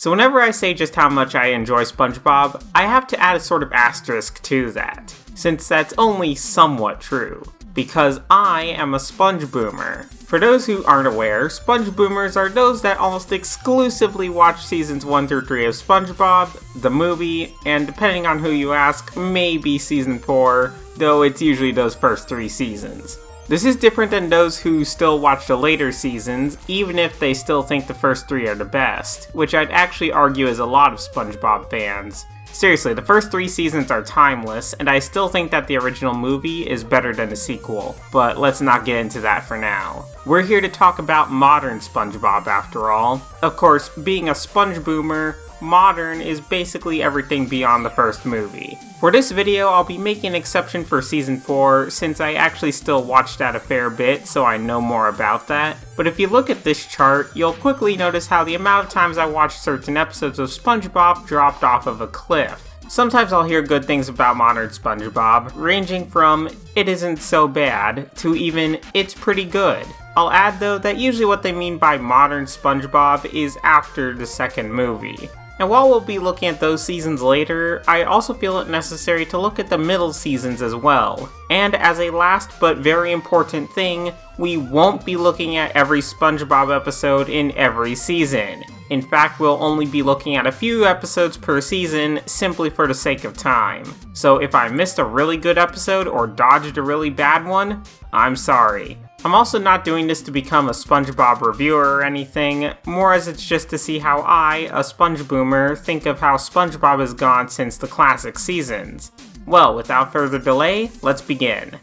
So whenever I say just how much I enjoy SpongeBob, I have to add a sort of asterisk to that, since that's only somewhat true. Because I am a Spongeboomer. For those who aren't aware, Spongeboomers are those that almost exclusively watch seasons 1 through 3 of SpongeBob, the movie, and depending on who you ask, maybe season 4, though it's usually those first 3 seasons. This is different than those who still watch the later seasons, even if they still think the first 3 are the best, which I'd actually argue is a lot of SpongeBob fans. Seriously, the first 3 seasons are timeless, and I still think that the original movie is better than the sequel, but let's not get into that for now. We're here to talk about modern SpongeBob after all. Of course, being a Spongeboomer, modern is basically everything beyond the first movie. For this video, I'll be making an exception for season 4, since I actually still watched that a fair bit, so I know more about that. But if you look at this chart, you'll quickly notice how the amount of times I watched certain episodes of SpongeBob dropped off of a cliff. Sometimes I'll hear good things about modern SpongeBob, ranging from "it isn't so bad" to even "it's pretty good." I'll add though that usually what they mean by modern SpongeBob is after the second movie. And while we'll be looking at those seasons later, I also feel it necessary to look at the middle seasons as well. And as a last but very important thing, we won't be looking at every SpongeBob episode in every season. In fact, we'll only be looking at a few episodes per season simply for the sake of time. So if I missed a really good episode or dodged a really bad one, I'm sorry. I'm also not doing this to become a SpongeBob reviewer or anything, more as it's just to see how I, a Spongeboomer, think of how SpongeBob has gone since the classic seasons. Well, without further delay, let's begin.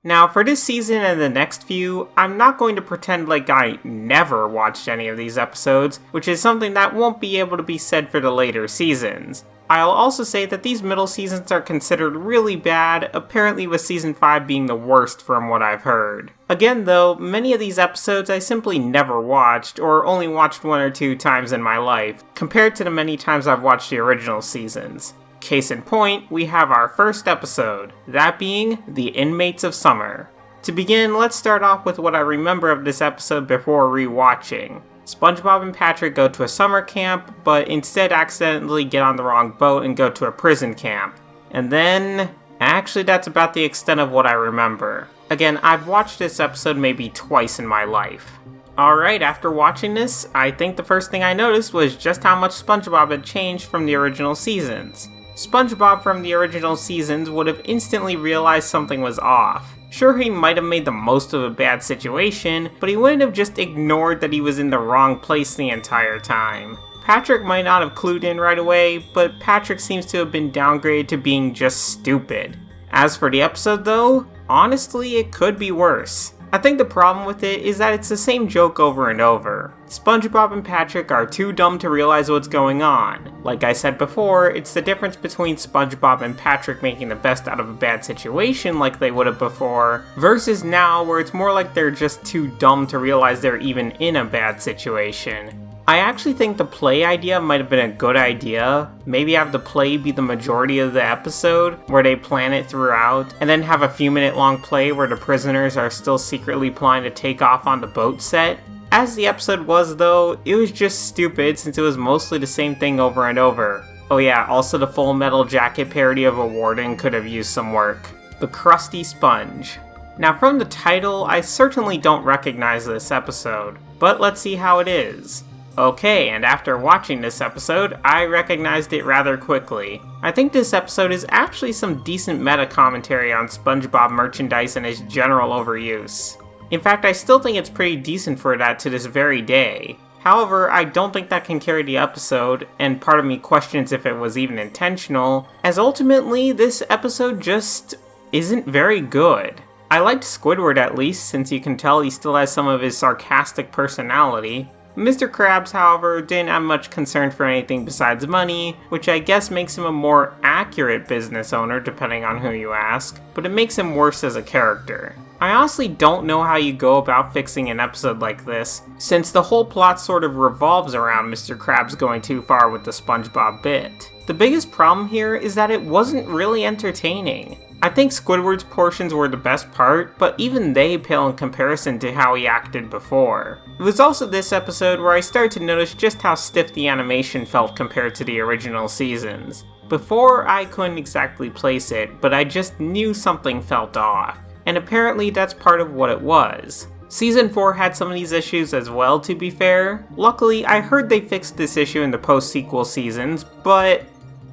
Now, for this season and the next few, I'm not going to pretend like I never watched any of these episodes, which is something that won't be able to be said for the later seasons. I'll also say that these middle seasons are considered really bad, apparently with season 5 being the worst from what I've heard. Again though, many of these episodes I simply never watched, or only watched 1 or 2 times in my life, compared to the many times I've watched the original seasons. Case in point, we have our first episode, that being The Inmates of Summer. To begin, let's start off with what I remember of this episode before rewatching. SpongeBob and Patrick go to a summer camp, but instead accidentally get on the wrong boat and go to a prison camp. And then... actually that's about the extent of what I remember. Again, I've watched this episode maybe twice in my life. Alright, after watching this, I think the first thing I noticed was just how much SpongeBob had changed from the original seasons. SpongeBob from the original seasons would have instantly realized something was off. Sure, he might have made the most of a bad situation, but he wouldn't have just ignored that he was in the wrong place the entire time. Patrick might not have clued in right away, but Patrick seems to have been downgraded to being just stupid. As for the episode though, honestly it could be worse. I think the problem with it is that it's the same joke over and over. SpongeBob and Patrick are too dumb to realize what's going on. Like I said before, it's the difference between SpongeBob and Patrick making the best out of a bad situation like they would have before, versus now where it's more like they're just too dumb to realize they're even in a bad situation. I actually think the play idea might have been a good idea. Maybe have the play be the majority of the episode, where they plan it throughout, and then have a few minute long play where the prisoners are still secretly plotting to take off on the boat set. As the episode was though, it was just stupid since it was mostly the same thing over and over. Oh yeah, also the Full Metal Jacket parody of a warden could have used some work. The Krusty Sponge. Now from the title, I certainly don't recognize this episode, but let's see how it is. Okay, and after watching this episode, I recognized it rather quickly. I think this episode is actually some decent meta commentary on SpongeBob merchandise and its general overuse. In fact, I still think it's pretty decent for that to this very day. However, I don't think that can carry the episode, and part of me questions if it was even intentional, as ultimately this episode just isn't very good. I liked Squidward at least, since you can tell he still has some of his sarcastic personality. Mr. Krabs, however, didn't have much concern for anything besides money, which I guess makes him a more accurate business owner depending on who you ask, but it makes him worse as a character. I honestly don't know how you go about fixing an episode like this, since the whole plot sort of revolves around Mr. Krabs going too far with the SpongeBob bit. The biggest problem here is that it wasn't really entertaining. I think Squidward's portions were the best part, but even they pale in comparison to how he acted before. It was also this episode where I started to notice just how stiff the animation felt compared to the original seasons. Before, I couldn't exactly place it, but I just knew something felt off. And apparently that's part of what it was. Season 4 had some of these issues as well, to be fair. Luckily, I heard they fixed this issue in the post-sequel seasons, but,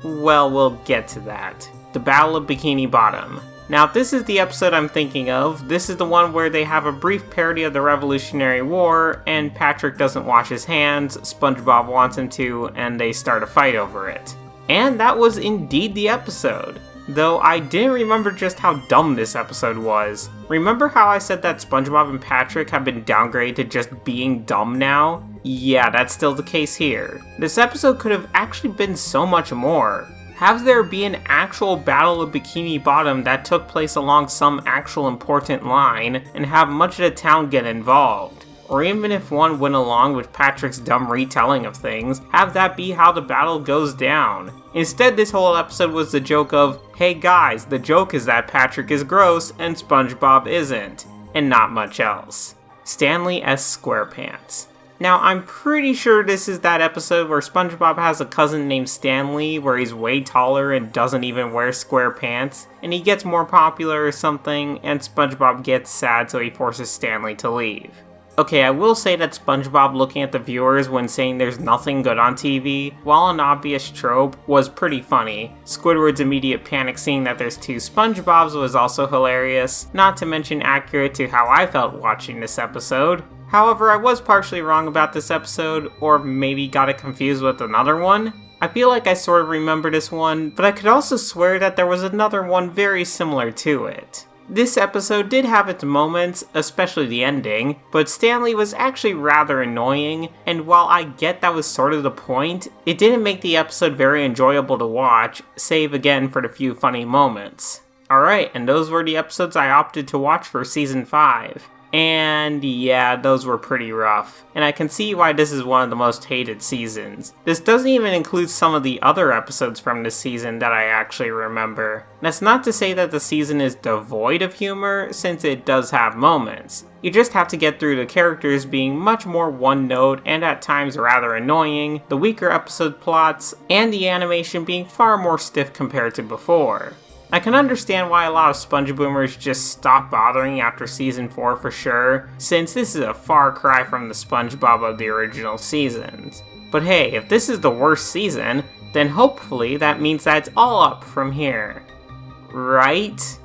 well, we'll get to that. The Battle of Bikini Bottom. Now, if this is the episode I'm thinking of, this is the one where they have a brief parody of the Revolutionary War, and Patrick doesn't wash his hands, SpongeBob wants him to, and they start a fight over it. And that was indeed the episode. Though I didn't remember just how dumb this episode was. Remember how I said that SpongeBob and Patrick have been downgraded to just being dumb now? Yeah, that's still the case here. This episode could have actually been so much more. Have there be an actual Battle of Bikini Bottom that took place along some actual important line, and have much of the town get involved. Or even if one went along with Patrick's dumb retelling of things, have that be how the battle goes down. Instead, this whole episode was the joke of, hey guys, the joke is that Patrick is gross and SpongeBob isn't, and not much else. Stanley S. SquarePants. Now, I'm pretty sure this is that episode where SpongeBob has a cousin named Stanley, where he's way taller and doesn't even wear square pants, and he gets more popular or something, and SpongeBob gets sad so he forces Stanley to leave. Okay, I will say that SpongeBob looking at the viewers when saying there's nothing good on TV, while an obvious trope, was pretty funny. Squidward's immediate panic seeing that there's two SpongeBobs was also hilarious, not to mention accurate to how I felt watching this episode. However, I was partially wrong about this episode, or maybe got it confused with another one. I feel like I sort of remember this one, but I could also swear that there was another one very similar to it. This episode did have its moments, especially the ending, but Stanley was actually rather annoying, and while I get that was sort of the point, it didn't make the episode very enjoyable to watch, save again for the few funny moments. Alright, and those were the episodes I opted to watch for Season 5. And yeah, those were pretty rough, and I can see why this is one of the most hated seasons. This doesn't even include some of the other episodes from this season that I actually remember. That's not to say that the season is devoid of humor, since it does have moments. You just have to get through the characters being much more one-note and at times rather annoying, the weaker episode plots, and the animation being far more stiff compared to before. I can understand why a lot of Spongeboomers just stopped bothering after Season 4 for sure, since this is a far cry from the SpongeBob of the original seasons. But hey, if this is the worst season, then hopefully that means that it's all up from here. Right?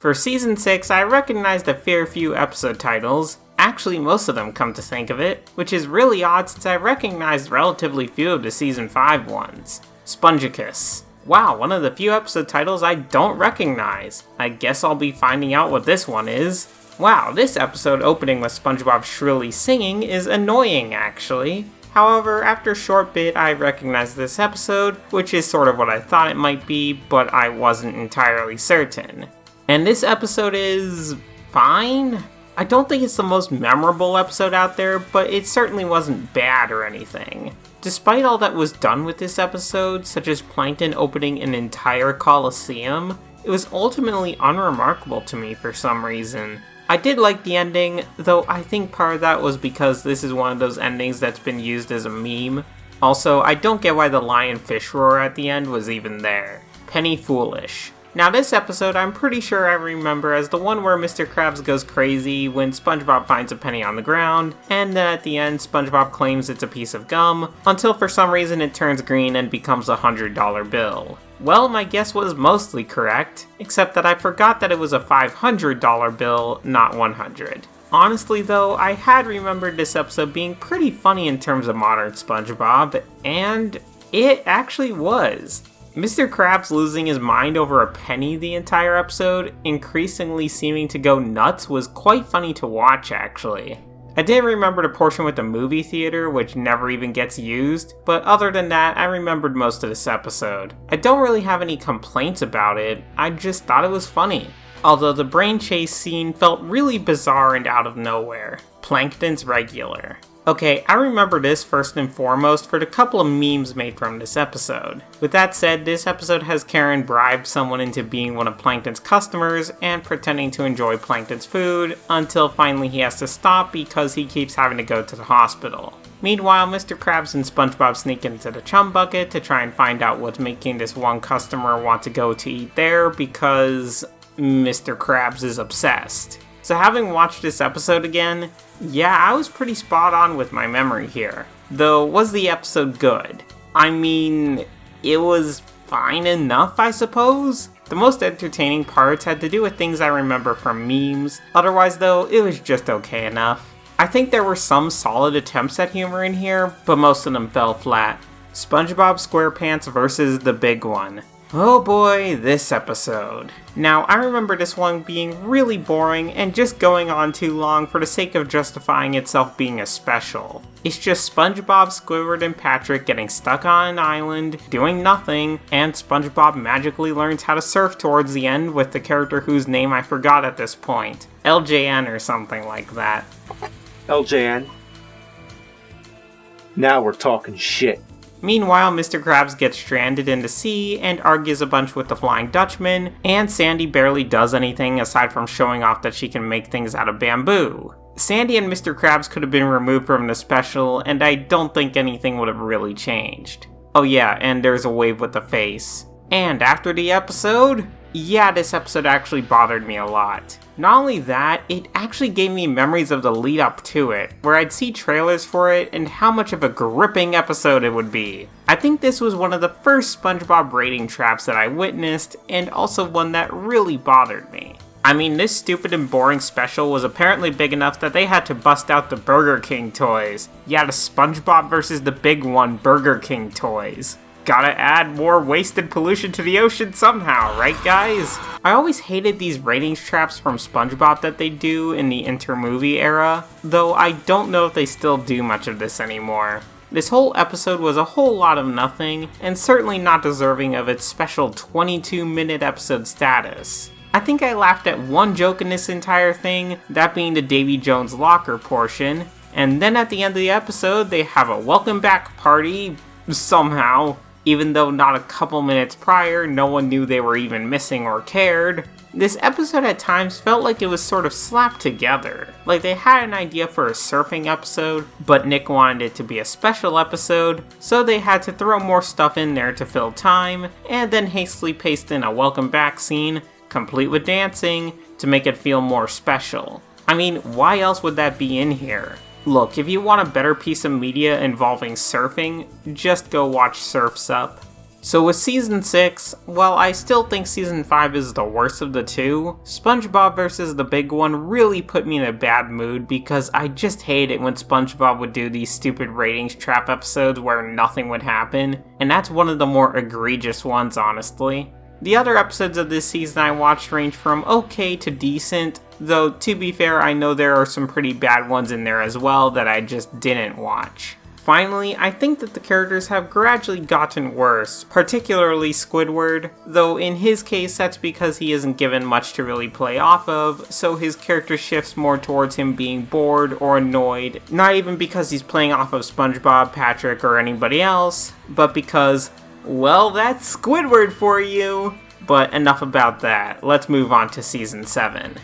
For Season 6, I recognized a fair few episode titles, actually most of them come to think of it, which is really odd since I recognized relatively few of the Season 5 ones. Spongicus. Wow, one of the few episode titles I don't recognize. I guess I'll be finding out what this one is. Wow, this episode opening with SpongeBob shrilly singing is annoying actually. However, after a short bit I recognized this episode, which is sort of what I thought it might be, but I wasn't entirely certain. And this episode is fine? I don't think it's the most memorable episode out there, but it certainly wasn't bad or anything. Despite all that was done with this episode, such as Plankton opening an entire coliseum, it was ultimately unremarkable to me for some reason. I did like the ending, though I think part of that was because this is one of those endings that's been used as a meme. Also, I don't get why the lionfish roar at the end was even there. Penny foolish. Now this episode I'm pretty sure I remember as the one where Mr. Krabs goes crazy when SpongeBob finds a penny on the ground, and then at the end SpongeBob claims it's a piece of gum, until for some reason it turns green and becomes a $100 bill. Well, my guess was mostly correct, except that I forgot that it was a $500 bill, not 100. Honestly though, I had remembered this episode being pretty funny in terms of modern SpongeBob, and it actually was. Mr. Krabs losing his mind over a penny the entire episode, increasingly seeming to go nuts, was quite funny to watch actually. I didn't remember the portion with the movie theater, which never even gets used, but other than that, I remembered most of this episode. I don't really have any complaints about it, I just thought it was funny. Although the brain chase scene felt really bizarre and out of nowhere. Plankton's regular. Okay, I remember this first and foremost for the couple of memes made from this episode. With that said, this episode has Karen bribe someone into being one of Plankton's customers and pretending to enjoy Plankton's food, until finally he has to stop because he keeps having to go to the hospital. Meanwhile, Mr. Krabs and SpongeBob sneak into the chum bucket to try and find out what's making this one customer want to go to eat there because Mr. Krabs is obsessed. So having watched this episode again, yeah, I was pretty spot on with my memory here. Though, was the episode good? I mean, it was fine enough, I suppose? The most entertaining parts had to do with things I remember from memes. Otherwise though, it was just okay enough. I think there were some solid attempts at humor in here, but most of them fell flat. SpongeBob SquarePants versus the big one. Oh boy, this episode. Now, I remember this one being really boring and just going on too long for the sake of justifying itself being a special. It's just SpongeBob, Squidward, and Patrick getting stuck on an island, doing nothing, and SpongeBob magically learns how to surf towards the end with the character whose name I forgot at this point. LJN or something like that. LJN. Now we're talking shit. Meanwhile, Mr. Krabs gets stranded in the sea and argues a bunch with the Flying Dutchman, and Sandy barely does anything aside from showing off that she can make things out of bamboo. Sandy and Mr. Krabs could have been removed from the special, and I don't think anything would have really changed. Oh yeah, and there's a wave with the face. And after the episode? Yeah, this episode actually bothered me a lot. Not only that, it actually gave me memories of the lead up to it, where I'd see trailers for it and how much of a gripping episode it would be. I think this was one of the first SpongeBob rating traps that I witnessed, and also one that really bothered me. I mean, this stupid and boring special was apparently big enough that they had to bust out the Burger King toys. Yeah, the SpongeBob versus the big one Burger King toys. Gotta add more wasted pollution to the ocean somehow, right guys? I always hated these ratings traps from SpongeBob that they do in the inter-movie era, though I don't know if they still do much of this anymore. This whole episode was a whole lot of nothing, and certainly not deserving of its special 22-minute episode status. I think I laughed at one joke in this entire thing, that being the Davy Jones locker portion, and then at the end of the episode they have a welcome back party, somehow. Even though not a couple minutes prior, no one knew they were even missing or cared. This episode at times felt like it was sort of slapped together. Like they had an idea for a surfing episode, but Nick wanted it to be a special episode, so they had to throw more stuff in there to fill time, and then hastily paste in a welcome back scene, complete with dancing, to make it feel more special. I mean, why else would that be in here? Look, if you want a better piece of media involving surfing, just go watch Surf's Up. So with Season 6, while I still think Season 5 is the worst of the two, SpongeBob vs. the Big One really put me in a bad mood because I just hate it when SpongeBob would do these stupid ratings trap episodes where nothing would happen, and that's one of the more egregious ones, honestly. The other episodes of this season I watched range from okay to decent, though to be fair I know there are some pretty bad ones in there as well that I just didn't watch. Finally, I think that the characters have gradually gotten worse, particularly Squidward, though in his case that's because he isn't given much to really play off of, so his character shifts more towards him being bored or annoyed, not even because he's playing off of SpongeBob, Patrick, or anybody else, but because, well, that's Squidward for you! But enough about that, let's move on to Season 7.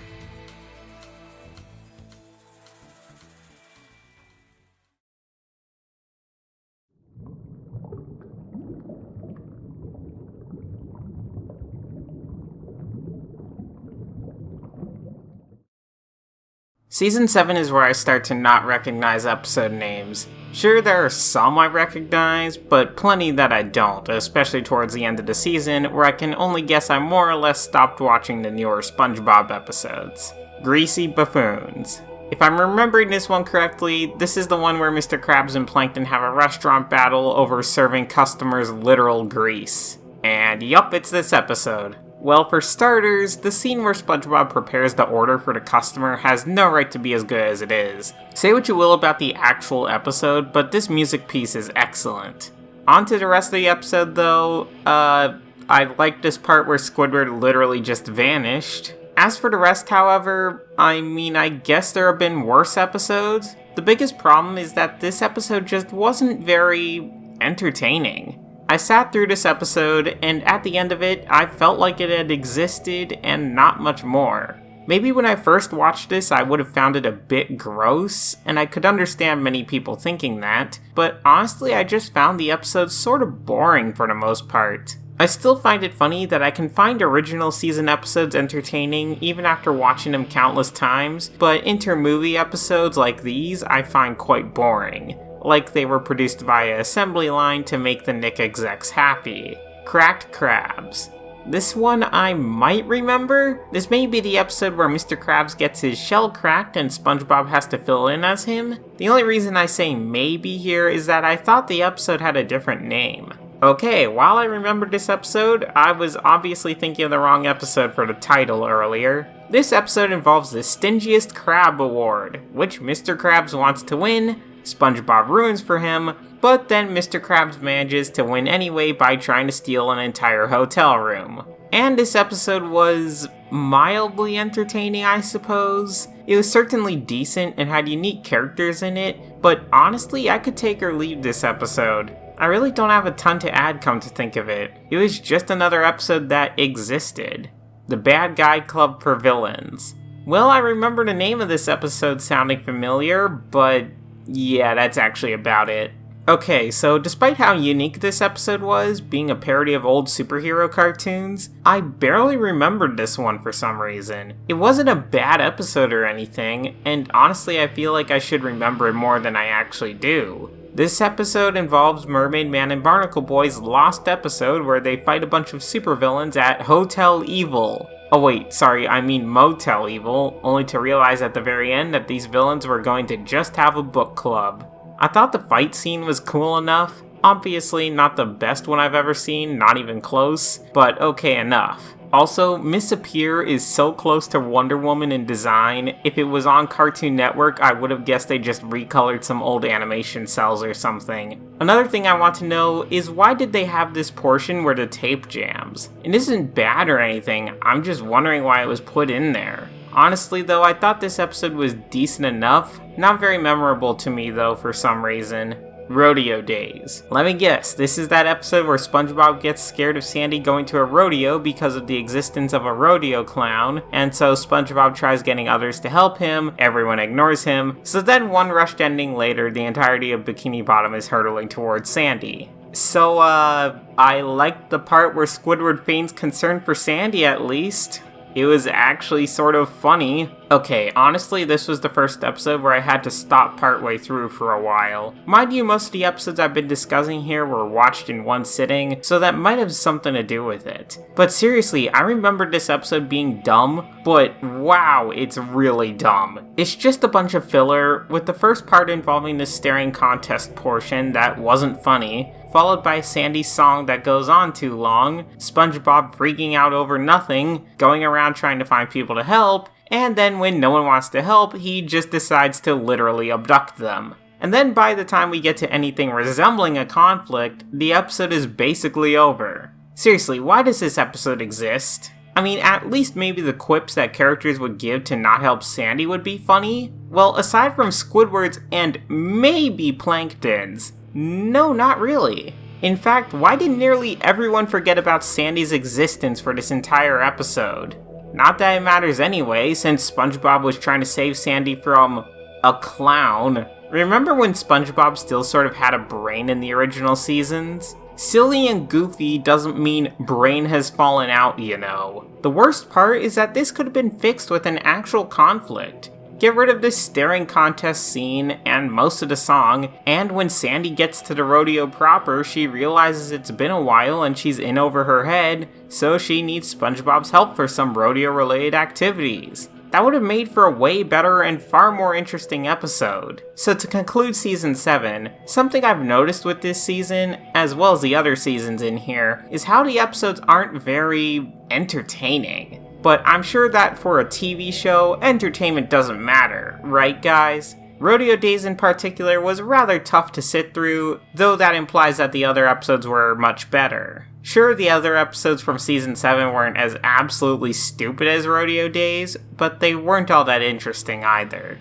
Season 7 is where I start to not recognize episode names. Sure, there are some I recognize, but plenty that I don't, especially towards the end of the season, where I can only guess I more or less stopped watching the newer SpongeBob episodes. Greasy Buffoons. If I'm remembering this one correctly, this is the one where Mr. Krabs and Plankton have a restaurant battle over serving customers literal grease. And yup, it's this episode. Well, for starters, the scene where SpongeBob prepares the order for the customer has no right to be as good as it is. Say what you will about the actual episode, but this music piece is excellent. On to the rest of the episode though, I like this part where Squidward literally just vanished. As for the rest, however, I guess there have been worse episodes. The biggest problem is that this episode just wasn't very entertaining. I sat through this episode, and at the end of it, I felt like it had existed and not much more. Maybe when I first watched this, I would have found it a bit gross, and I could understand many people thinking that, but honestly, I just found the episode sort of boring for the most part. I still find it funny that I can find original season episodes entertaining even after watching them countless times, but inter-movie episodes like these I find quite boring. Like they were produced via assembly line to make the Nick execs happy. Cracked Crabs. This one I might remember. This may be the episode where Mr. Krabs gets his shell cracked and SpongeBob has to fill in as him. The only reason I say maybe here is that I thought the episode had a different name. Okay, while I remembered this episode, I was obviously thinking of the wrong episode for the title earlier. This episode involves the Stingiest Crab Award, which Mr. Krabs wants to win. SpongeBob ruins for him, but then Mr. Krabs manages to win anyway by trying to steal an entire hotel room. And this episode was mildly entertaining, I suppose. It was certainly decent and had unique characters in it, but honestly, I could take or leave this episode. I really don't have a ton to add, come to think of it. It was just another episode that existed. The Bad Guy Club for Villains. Well, I remember the name of this episode sounding familiar, but yeah, that's actually about it. Okay, so despite how unique this episode was, being a parody of old superhero cartoons, I barely remembered this one for some reason. It wasn't a bad episode or anything, and honestly I feel like I should remember it more than I actually do. This episode involves Mermaid Man and Barnacle Boy's lost episode where they fight a bunch of supervillains at Hotel Evil. Oh wait, sorry, I mean Motel Evil, only to realize at the very end that these villains were going to just have a book club. I thought the fight scene was cool enough. Obviously not the best one I've ever seen, not even close, but okay enough. Also, Miss Appear is so close to Wonder Woman in design. If it was on Cartoon Network, I would have guessed they just recolored some old animation cells or something. Another thing I want to know is why did they have this portion where the tape jams? It isn't bad or anything, I'm just wondering why it was put in there. Honestly though, I thought this episode was decent enough. Not very memorable to me though for some reason. Rodeo Days. Let me guess, this is that episode where SpongeBob gets scared of Sandy going to a rodeo because of the existence of a rodeo clown, and so SpongeBob tries getting others to help him, everyone ignores him, so then one rushed ending later, the entirety of Bikini Bottom is hurtling towards Sandy. So, I liked the part where Squidward feigns concern for Sandy at least. It was actually sort of funny. Okay, honestly, this was the first episode where I had to stop partway through for a while. Mind you, most of the episodes I've been discussing here were watched in one sitting, so that might have something to do with it. But seriously, I remembered this episode being dumb, but wow, it's really dumb. It's just a bunch of filler, with the first part involving the staring contest portion that wasn't funny, followed by Sandy's song that goes on too long, SpongeBob freaking out over nothing, going around trying to find people to help, and then when no one wants to help, he just decides to literally abduct them. And then by the time we get to anything resembling a conflict, the episode is basically over. Seriously, why does this episode exist? I mean, at least maybe the quips that characters would give to not help Sandy would be funny. Well, aside from Squidward's and maybe Plankton's, no, not really. In fact, why did nearly everyone forget about Sandy's existence for this entire episode? Not that it matters anyway, since SpongeBob was trying to save Sandy from a clown. Remember when SpongeBob still sort of had a brain in the original seasons? Silly and goofy doesn't mean brain has fallen out, you know. The worst part is that this could have been fixed with an actual conflict. Get rid of this staring contest scene and most of the song, and when Sandy gets to the rodeo proper, she realizes it's been a while and she's in over her head, so she needs SpongeBob's help for some rodeo-related activities. That would have made for a way better and far more interesting episode. So to conclude Season 7, something I've noticed with this season, as well as the other seasons in here, is how the episodes aren't very entertaining. But I'm sure that for a TV show, entertainment doesn't matter, right guys? Rodeo Days in particular was rather tough to sit through, though that implies that the other episodes were much better. Sure, the other episodes from Season 7 weren't as absolutely stupid as Rodeo Days, but they weren't all that interesting either.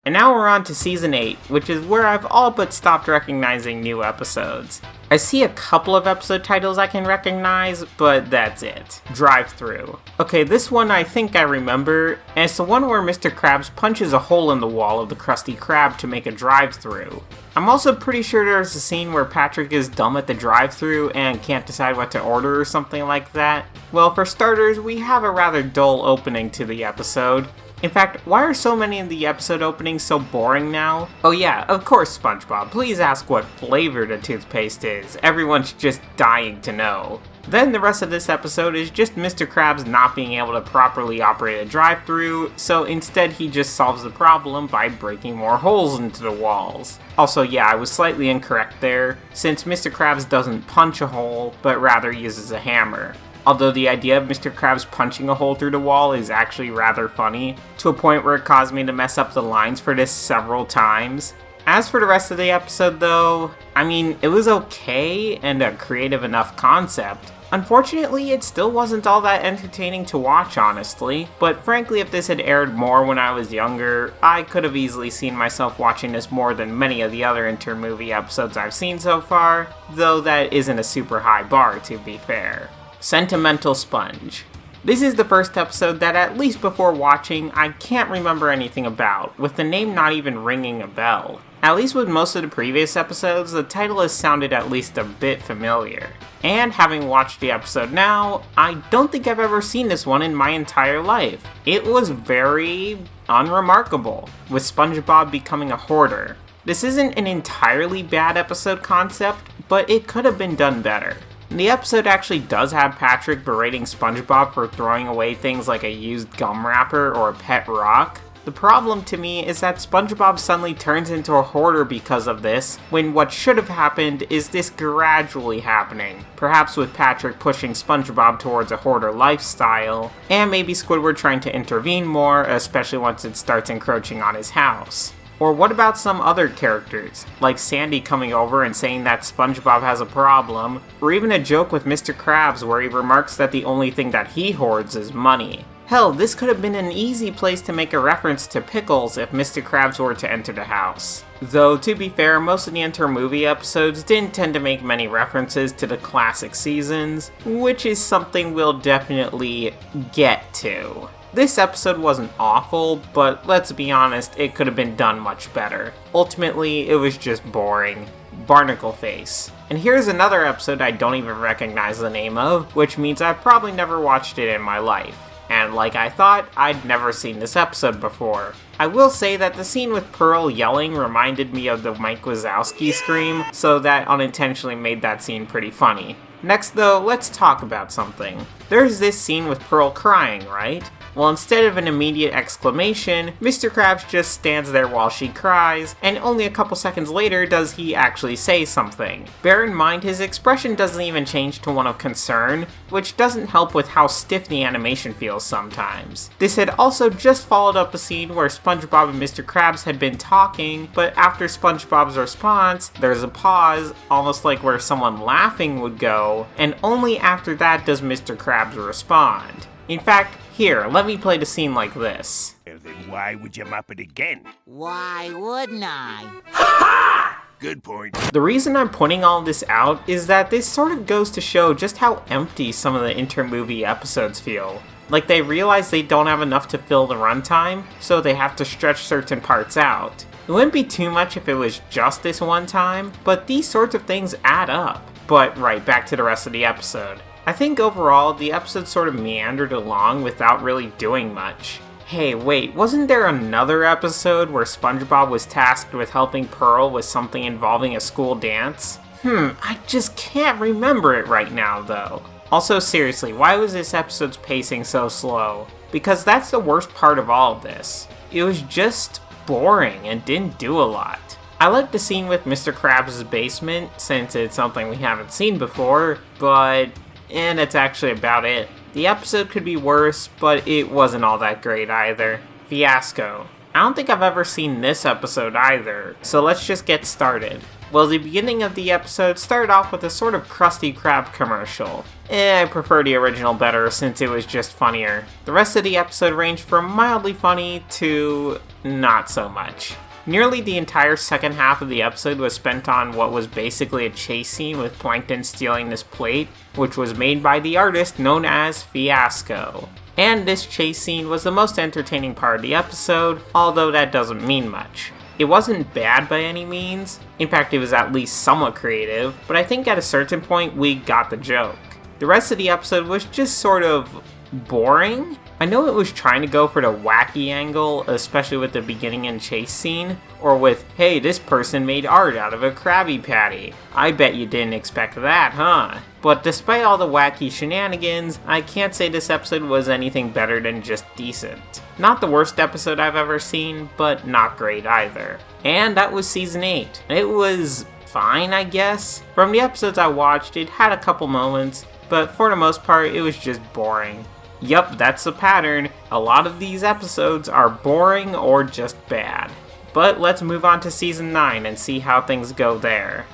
And now we're on to Season 8, which is where I've all but stopped recognizing new episodes. I see a couple of episode titles I can recognize, but that's it. Drive-Thru. Okay, this one I think I remember, and it's the one where Mr. Krabs punches a hole in the wall of the Krusty Krab to make a drive-thru. I'm also pretty sure there's a scene where Patrick is dumb at the drive-thru and can't decide what to order or something like that. Well, for starters, we have a rather dull opening to the episode. In fact, why are so many of the episode openings so boring now? Oh yeah, of course, SpongeBob, please ask what flavor the toothpaste is. Everyone's just dying to know. Then the rest of this episode is just Mr. Krabs not being able to properly operate a drive-thru, so instead he just solves the problem by breaking more holes into the walls. Also yeah, I was slightly incorrect there, since Mr. Krabs doesn't punch a hole, but rather uses a hammer. Although the idea of Mr. Krabs punching a hole through the wall is actually rather funny, to a point where it caused me to mess up the lines for this several times. As for the rest of the episode though, I mean, it was okay and a creative enough concept. Unfortunately, it still wasn't all that entertaining to watch, honestly, but frankly if this had aired more when I was younger, I could have easily seen myself watching this more than many of the other inter-movie episodes I've seen so far, though that isn't a super high bar to be fair. Sentimental Sponge. This is the first episode that, at least before watching, I can't remember anything about, with the name not even ringing a bell. At least with most of the previous episodes, the title has sounded at least a bit familiar. And having watched the episode now, I don't think I've ever seen this one in my entire life. It was very unremarkable, with SpongeBob becoming a hoarder. This isn't an entirely bad episode concept, but it could have been done better. The episode actually does have Patrick berating SpongeBob for throwing away things like a used gum wrapper or a pet rock. The problem to me is that SpongeBob suddenly turns into a hoarder because of this, when what should have happened is this gradually happening, perhaps with Patrick pushing SpongeBob towards a hoarder lifestyle, and maybe Squidward trying to intervene more, especially once it starts encroaching on his house. Or what about some other characters, like Sandy coming over and saying that SpongeBob has a problem, or even a joke with Mr. Krabs where he remarks that the only thing that he hoards is money. Hell, this could have been an easy place to make a reference to pickles if Mr. Krabs were to enter the house. Though, to be fair, most of the inter-movie episodes didn't tend to make many references to the classic seasons, which is something we'll definitely get to. This episode wasn't awful, but let's be honest, it could have been done much better. Ultimately, it was just boring. Barnacle Face. And here's another episode I don't even recognize the name of, which means I've probably never watched it in my life. And like I thought, I'd never seen this episode before. I will say that the scene with Pearl yelling reminded me of the Mike Wazowski scream, so that unintentionally made that scene pretty funny. Next though, let's talk about something. There's this scene with Pearl crying, right? Well, instead of an immediate exclamation, Mr. Krabs just stands there while she cries, and only a couple seconds later does he actually say something. Bear in mind, his expression doesn't even change to one of concern, which doesn't help with how stiff the animation feels sometimes. This had also just followed up a scene where SpongeBob and Mr. Krabs had been talking, but after SpongeBob's response, there's a pause, almost like where someone laughing would go, and only after that does Mr. Krabs respond. In fact, here, let me play the scene like this. Well, then why would you mop it again? Why wouldn't I? Good point. The reason I'm pointing all this out is that this sort of goes to show just how empty some of the inter-movie episodes feel. Like they realize they don't have enough to fill the runtime, so they have to stretch certain parts out. It wouldn't be too much if it was just this one time, but these sorts of things add up. But right, back to the rest of the episode. I think overall, the episode sort of meandered along without really doing much. Hey, wait, wasn't there another episode where SpongeBob was tasked with helping Pearl with something involving a school dance? I just can't remember it right now, though. Also, seriously, why was this episode's pacing so slow? Because that's the worst part of all of this. It was just boring and didn't do a lot. I like the scene with Mr. Krabs' basement, since it's something we haven't seen before, and that's actually about it. The episode could be worse, but it wasn't all that great either. Fiasco. I don't think I've ever seen this episode either, so let's just get started. Well, the beginning of the episode started off with a sort of Krusty Krab commercial. I prefer the original better since it was just funnier. The rest of the episode ranged from mildly funny to not so much. Nearly the entire second half of the episode was spent on what was basically a chase scene with Plankton stealing this plate, which was made by the artist known as Fiasco. And this chase scene was the most entertaining part of the episode, although that doesn't mean much. It wasn't bad by any means, in fact it was at least somewhat creative, but I think at a certain point we got the joke. The rest of the episode was just sort of boring. I know it was trying to go for the wacky angle, especially with the beginning and chase scene, or with, hey, this person made art out of a Krabby Patty. I bet you didn't expect that, huh? But despite all the wacky shenanigans, I can't say this episode was anything better than just decent. Not the worst episode I've ever seen, but not great either. And that was Season 8. It was fine, I guess. From the episodes I watched, it had a couple moments, but for the most part, it was just boring. Yup, that's the pattern. A lot of these episodes are boring or just bad. But let's move on to Season 9 and see how things go there.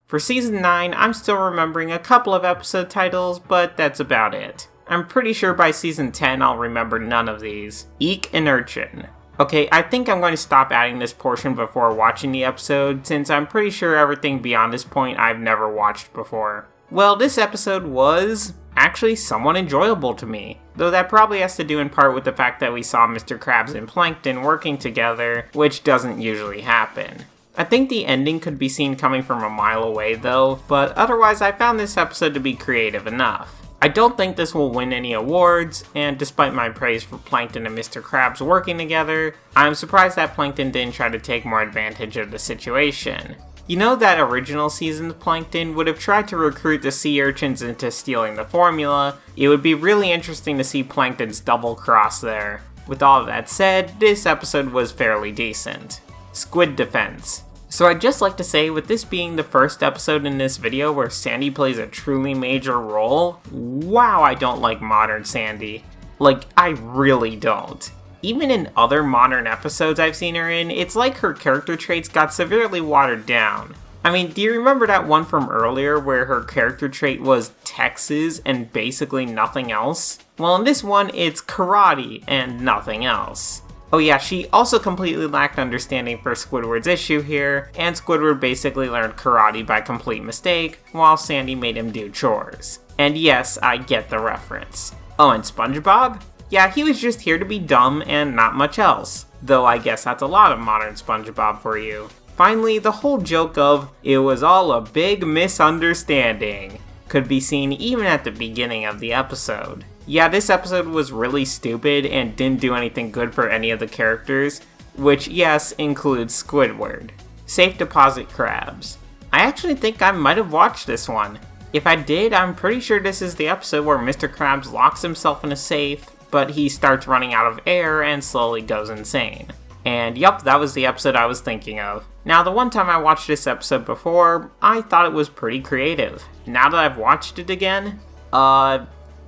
For Season 9, I'm still remembering a couple of episode titles, but that's about it. I'm pretty sure by Season 10 I'll remember none of these. Eek and Urchin. Okay, I think I'm going to stop adding this portion before watching the episode, since I'm pretty sure everything beyond this point I've never watched before. Well, this episode was actually somewhat enjoyable to me, though that probably has to do in part with the fact that we saw Mr. Krabs and Plankton working together, which doesn't usually happen. I think the ending could be seen coming from a mile away though, but otherwise I found this episode to be creative enough. I don't think this will win any awards, and despite my praise for Plankton and Mr. Krabs working together, I'm surprised that Plankton didn't try to take more advantage of the situation. You know that original season's Plankton would have tried to recruit the sea urchins into stealing the formula. It would be really interesting to see Plankton's double cross there. With all of that said, this episode was fairly decent. Squid Defense. So I'd just like to say, with this being the first episode in this video where Sandy plays a truly major role, wow, I don't like modern Sandy. Like, I really don't. Even in other modern episodes I've seen her in, it's like her character traits got severely watered down. I mean, do you remember that one from earlier where her character trait was Texas and basically nothing else? Well, in this one, it's karate and nothing else. Oh yeah, she also completely lacked understanding for Squidward's issue here, and Squidward basically learned karate by complete mistake, while Sandy made him do chores. And yes, I get the reference. Oh, and SpongeBob? Yeah, he was just here to be dumb and not much else. Though I guess that's a lot of modern SpongeBob for you. Finally, the whole joke of, it was all a big misunderstanding, could be seen even at the beginning of the episode. Yeah, this episode was really stupid and didn't do anything good for any of the characters, which, yes, includes Squidward. Safe Deposit Crabs. I actually think I might have watched this one. If I did, I'm pretty sure this is the episode where Mr. Krabs locks himself in a safe, but he starts running out of air and slowly goes insane. And yup, that was the episode I was thinking of. Now, the one time I watched this episode before, I thought it was pretty creative. Now that I've watched it again,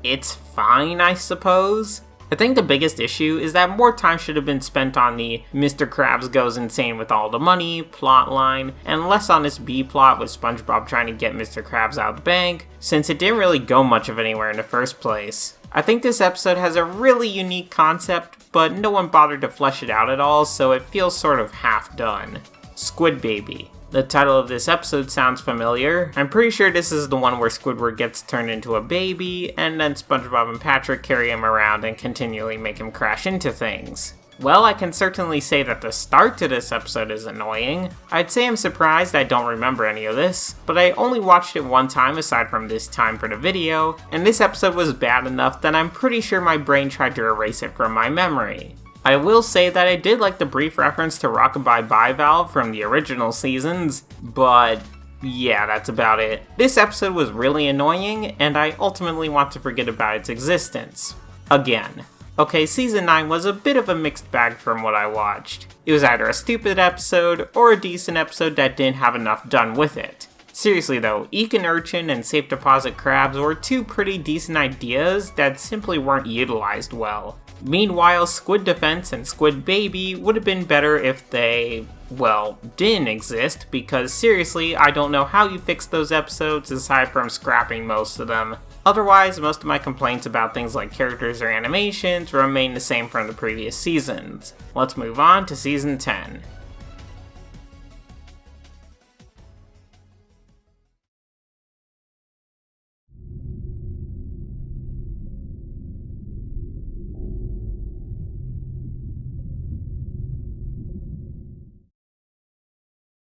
it's fine, I suppose. I think the biggest issue is that more time should have been spent on the Mr. Krabs goes insane with all the money plotline, and less on this B-plot with SpongeBob trying to get Mr. Krabs out of the bank, since it didn't really go much of anywhere in the first place. I think this episode has a really unique concept, but no one bothered to flesh it out at all, so it feels sort of half done. Squid Baby. The title of this episode sounds familiar. I'm pretty sure this is the one where Squidward gets turned into a baby, and then SpongeBob and Patrick carry him around and continually make him crash into things. Well, I can certainly say that the start to this episode is annoying. I'd say I'm surprised I don't remember any of this, but I only watched it one time aside from this time for the video, and this episode was bad enough that I'm pretty sure my brain tried to erase it from my memory. I will say that I did like the brief reference to Rockabye Bivalve from the original seasons, but yeah, that's about it. This episode was really annoying, and I ultimately want to forget about its existence. Again. Okay, Season 9 was a bit of a mixed bag from what I watched. It was either a stupid episode, or a decent episode that didn't have enough done with it. Seriously though, Ekin Urchin and Safe Deposit Crabs were two pretty decent ideas that simply weren't utilized well. Meanwhile, Squid Defense and Squid Baby would have been better if they, well, didn't exist, because seriously, I don't know how you fix those episodes aside from scrapping most of them. Otherwise, most of my complaints about things like characters or animations remain the same from the previous seasons. Let's move on to Season 10.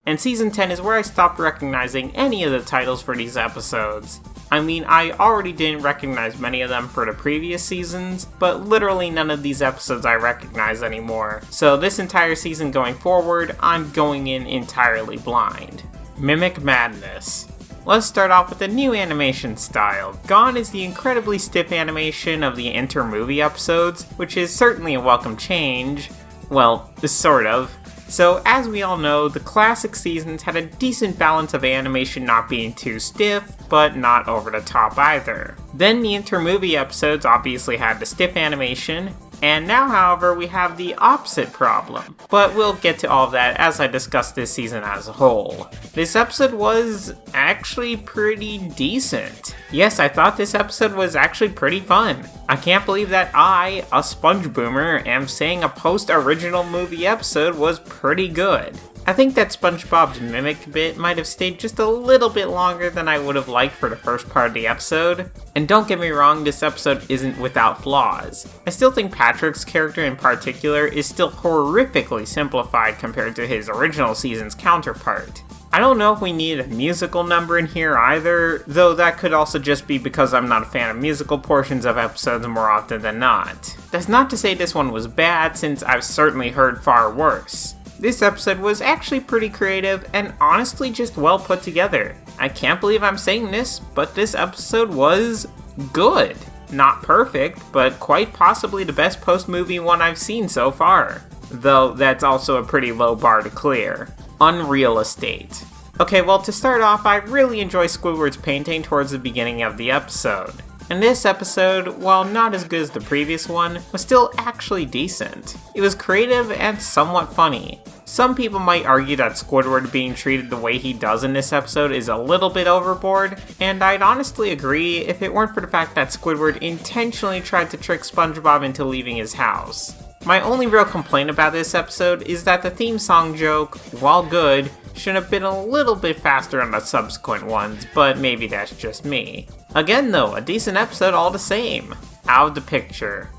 And Season 10 is where I stopped recognizing any of the titles for these episodes. I mean, I already didn't recognize many of them for the previous seasons, but literally none of these episodes I recognize anymore. So this entire season going forward, I'm going in entirely blind. Mimic Madness. Let's start off with a new animation style. Gone is the incredibly stiff animation of the inter-movie episodes, which is certainly a welcome change. Well, sort of. So, as we all know, the classic seasons had a decent balance of animation not being too stiff, but not over the top either. Then the inter-movie episodes obviously had the stiff animation, and now, however, we have the opposite problem. But we'll get to all of that as I discuss this season as a whole. This episode was actually pretty decent. Yes, I thought this episode was actually pretty fun. I can't believe that I, a Spongeboomer, am saying a post-original movie episode was pretty good. I think that SpongeBob's mimic bit might have stayed just a little bit longer than I would have liked for the first part of the episode. And don't get me wrong, this episode isn't without flaws. I still think Patrick's character in particular is still horrifically simplified compared to his original season's counterpart. I don't know if we need a musical number in here either, though that could also just be because I'm not a fan of musical portions of episodes more often than not. That's not to say this one was bad, since I've certainly heard far worse. This episode was actually pretty creative and honestly just well put together. I can't believe I'm saying this, but this episode was good. Not perfect, but quite possibly the best post-movie one I've seen so far. Though that's also a pretty low bar to clear. Unreal Estate. Okay, well to start off, I really enjoy Squidward's painting towards the beginning of the episode. And this episode, while not as good as the previous one, was still actually decent. It was creative and somewhat funny. Some people might argue that Squidward being treated the way he does in this episode is a little bit overboard, and I'd honestly agree if it weren't for the fact that Squidward intentionally tried to trick SpongeBob into leaving his house. My only real complaint about this episode is that the theme song joke, while good, should have been a little bit faster on the subsequent ones, but maybe that's just me. Again though, a decent episode all the same. Out of the picture.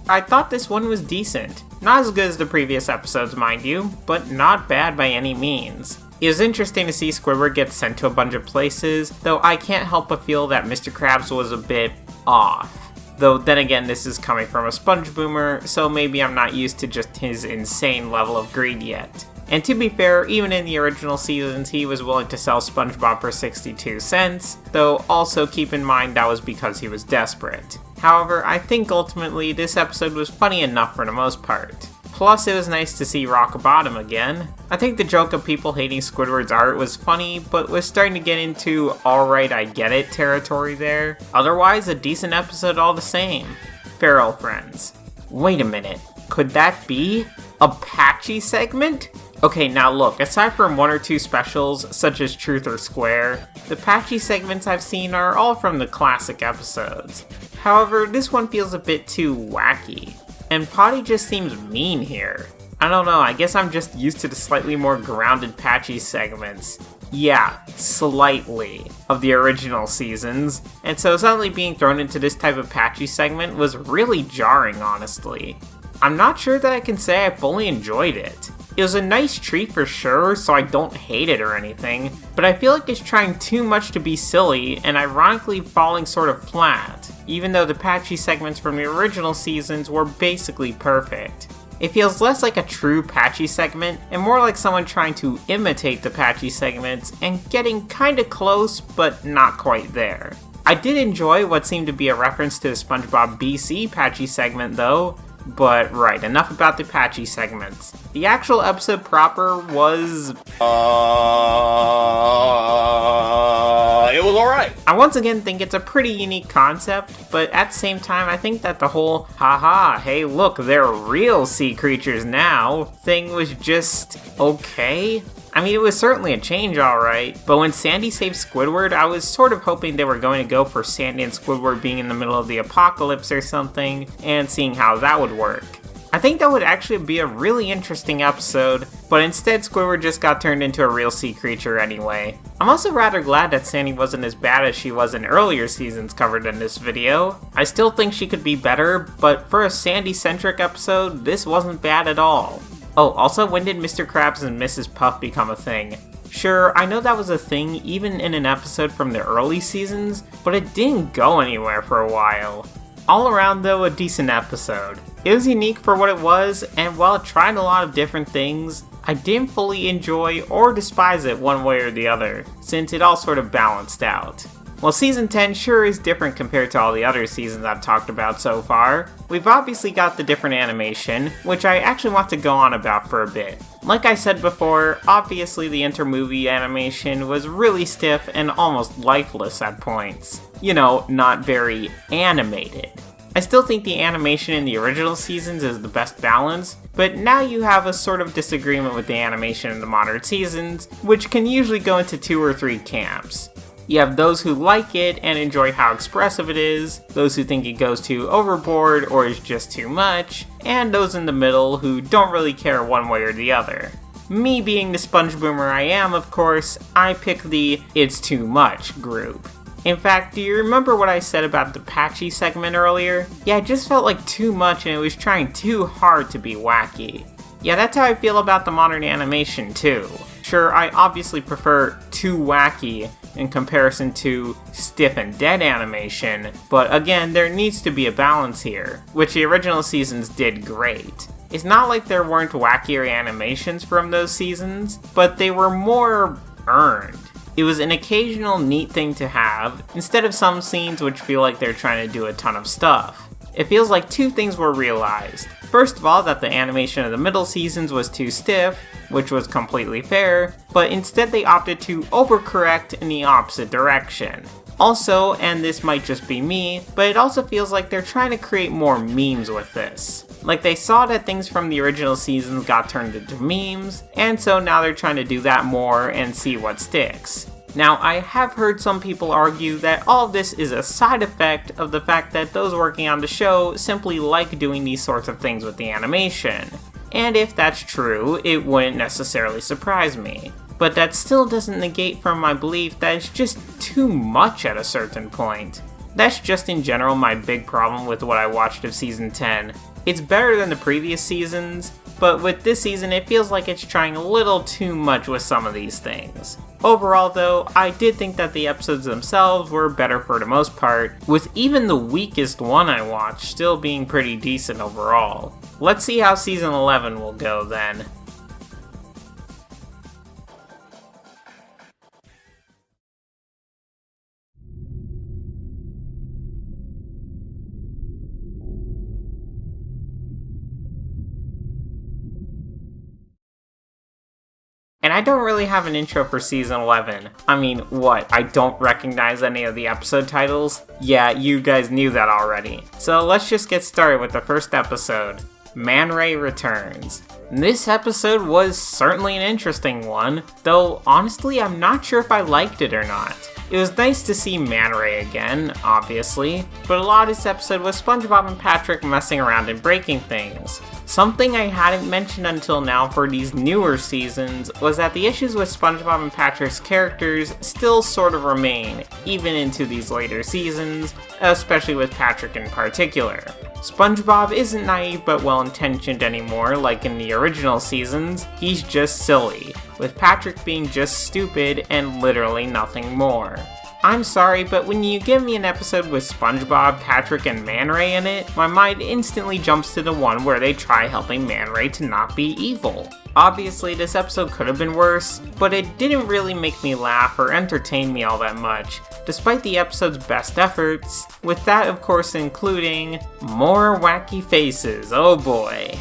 I thought this one was decent. Not as good as the previous episodes, mind you, but not bad by any means. It was interesting to see Squidward get sent to a bunch of places, though I can't help but feel that Mr. Krabs was a bit off. Though then again, this is coming from a Spongeboomer, so maybe I'm not used to just his insane level of greed yet. And to be fair, even in the original seasons, he was willing to sell SpongeBob for 62 cents, though also keep in mind that was because he was desperate. However, I think ultimately this episode was funny enough for the most part. Plus, it was nice to see Rock Bottom again. I think the joke of people hating Squidward's art was funny, but was starting to get into alright I get it territory there. Otherwise, a decent episode all the same. Feral Friends. Wait a minute, could that be a Patchy segment? Okay, now look, aside from one or two specials, such as Truth or Square, the Patchy segments I've seen are all from the classic episodes. However, this one feels a bit too wacky. And Potty just seems mean here. I don't know, I guess I'm just used to the slightly more grounded Patchy segments. Yeah, slightly, of the original seasons, and so suddenly being thrown into this type of Patchy segment was really jarring, honestly. I'm not sure that I can say I fully enjoyed it. It was a nice treat for sure, so I don't hate it or anything, but I feel like it's trying too much to be silly and ironically falling sort of flat, even though the Patchy segments from the original seasons were basically perfect. It feels less like a true Patchy segment, and more like someone trying to imitate the Patchy segments and getting kinda close, but not quite there. I did enjoy what seemed to be a reference to the SpongeBob BC Patchy segment though, but right, enough about the Patchy segments. The actual episode proper was... it was alright. I once again think it's a pretty unique concept, but at the same time I think that the whole haha, hey look, they're real sea creatures now thing was just okay. I mean, it was certainly a change, alright, but when Sandy saved Squidward, I was sort of hoping they were going to go for Sandy and Squidward being in the middle of the apocalypse or something, and seeing how that would work. I think that would actually be a really interesting episode, but instead Squidward just got turned into a real sea creature anyway. I'm also rather glad that Sandy wasn't as bad as she was in earlier seasons covered in this video. I still think she could be better, but for a Sandy-centric episode, this wasn't bad at all. Oh, also, when did Mr. Krabs and Mrs. Puff become a thing? Sure, I know that was a thing even in an episode from the early seasons, but it didn't go anywhere for a while. All around though, a decent episode. It was unique for what it was, and while it tried a lot of different things, I didn't fully enjoy or despise it one way or the other, since it all sort of balanced out. While Season 10 sure is different compared to all the other seasons I've talked about so far, we've obviously got the different animation, which I actually want to go on about for a bit. Like I said before, obviously the inter-movie animation was really stiff and almost lifeless at points. You know, not very animated. I still think the animation in the original seasons is the best balance, but now you have a sort of disagreement with the animation in the modern seasons, which can usually go into 2 or 3 camps. You have those who like it and enjoy how expressive it is, those who think it goes too overboard or is just too much, and those in the middle who don't really care one way or the other. Me being the Spongeboomer I am, of course, I pick the it's too much group. In fact, do you remember what I said about the Patchy segment earlier? Yeah, it just felt like too much and it was trying too hard to be wacky. Yeah, that's how I feel about the modern animation too. Sure, I obviously prefer too wacky in comparison to stiff and dead animation, but again, there needs to be a balance here, which the original seasons did great. It's not like there weren't wackier animations from those seasons, but they were more earned. It was an occasional neat thing to have, instead of some scenes which feel like they're trying to do a ton of stuff. It feels like 2 things were realized. First of all, that the animation of the middle seasons was too stiff, which was completely fair, but instead they opted to overcorrect in the opposite direction. Also, and this might just be me, but it also feels like they're trying to create more memes with this. Like they saw that things from the original seasons got turned into memes, and so now they're trying to do that more and see what sticks. Now, I have heard some people argue that all of this is a side effect of the fact that those working on the show simply like doing these sorts of things with the animation. And if that's true, it wouldn't necessarily surprise me. But that still doesn't negate from my belief that it's just too much at a certain point. That's just in general my big problem with what I watched of Season 10. It's better than the previous seasons, but with this season it feels like it's trying a little too much with some of these things. Overall though, I did think that the episodes themselves were better for the most part, with even the weakest one I watched still being pretty decent overall. Let's see how Season 11 will go then. And I don't really have an intro for Season 11. I mean, what, I don't recognize any of the episode titles? Yeah, you guys knew that already. So let's just get started with the first episode, Man Ray Returns. This episode was certainly an interesting one, though honestly I'm not sure if I liked it or not. It was nice to see Man Ray again, obviously, but a lot of this episode was SpongeBob and Patrick messing around and breaking things. Something I hadn't mentioned until now for these newer seasons was that the issues with SpongeBob and Patrick's characters still sort of remain, even into these later seasons, especially with Patrick in particular. SpongeBob isn't naive but well-intentioned anymore like in the original seasons, he's just silly, with Patrick being just stupid and literally nothing more. I'm sorry, but when you give me an episode with SpongeBob, Patrick, and Man Ray in it, my mind instantly jumps to the one where they try helping Man Ray to not be evil. Obviously, this episode could have been worse, but it didn't really make me laugh or entertain me all that much, despite the episode's best efforts, with that of course including more wacky faces, oh boy.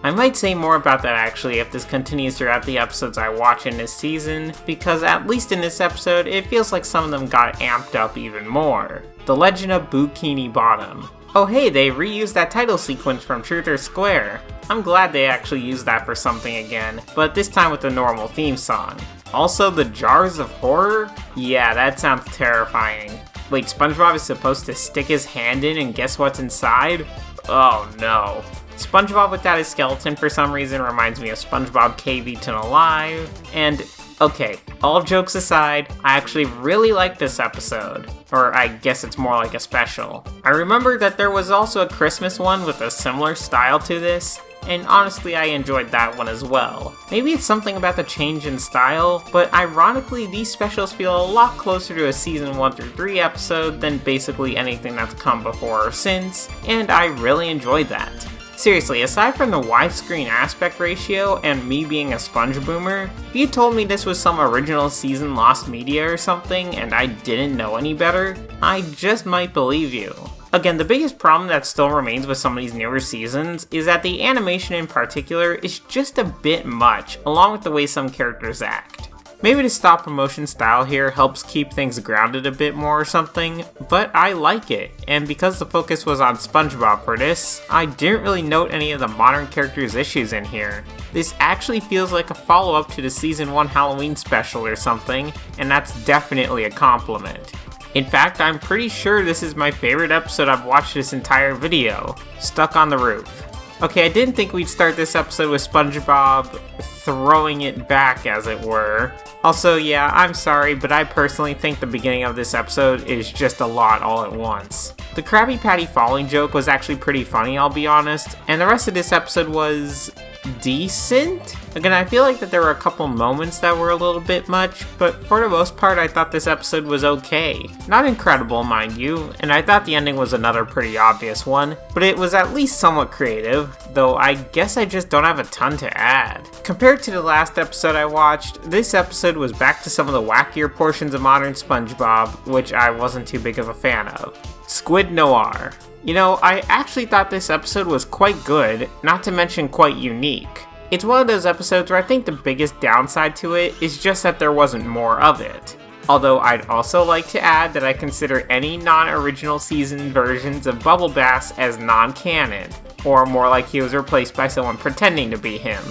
I might say more about that actually if this continues throughout the episodes I watch in this season, because at least in this episode, it feels like some of them got amped up even more. The Legend of Bikini Bottom. Oh hey, they reused that title sequence from Truth or Square. I'm glad they actually used that for something again, but this time with the normal theme song. Also, the Jars of Horror? Yeah, that sounds terrifying. Wait, SpongeBob is supposed to stick his hand in and guess what's inside? Oh no. SpongeBob without his skeleton for some reason reminds me of SpongeBob Cave Eaten Alive, and okay, all jokes aside, I actually really like this episode, or I guess it's more like a special. I remember that there was also a Christmas one with a similar style to this, and honestly I enjoyed that one as well. Maybe it's something about the change in style, but ironically these specials feel a lot closer to a season 1 through 3 episode than basically anything that's come before or since, and I really enjoyed that. Seriously, aside from the widescreen aspect ratio and me being a Spongeboomer, if you told me this was some original season lost media or something and I didn't know any better, I just might believe you. Again, the biggest problem that still remains with some of these newer seasons is that the animation in particular is just a bit much, along with the way some characters act. Maybe the stop motion style here helps keep things grounded a bit more or something, but I like it, and because the focus was on SpongeBob for this, I didn't really note any of the modern characters' issues in here. This actually feels like a follow-up to the Season 1 Halloween special or something, and that's definitely a compliment. In fact, I'm pretty sure this is my favorite episode I've watched this entire video, Stuck on the Roof. Okay, I didn't think we'd start this episode with SpongeBob throwing it back, as it were. Also, yeah, I'm sorry, but I personally think the beginning of this episode is just a lot all at once. The Krabby Patty falling joke was actually pretty funny, I'll be honest, and the rest of this episode was decent? Again, I feel like that there were a couple moments that were a little bit much, but for the most part I thought this episode was okay. Not incredible, mind you, and I thought the ending was another pretty obvious one, but it was at least somewhat creative, though I guess I just don't have a ton to add. Compared to the last episode I watched, this episode was back to some of the wackier portions of modern SpongeBob, which I wasn't too big of a fan of. Squid Noir. You know, I actually thought this episode was quite good, not to mention quite unique. It's one of those episodes where I think the biggest downside to it is just that there wasn't more of it. Although I'd also like to add that I consider any non-original season versions of Bubble Bass as non-canon, or more like he was replaced by someone pretending to be him.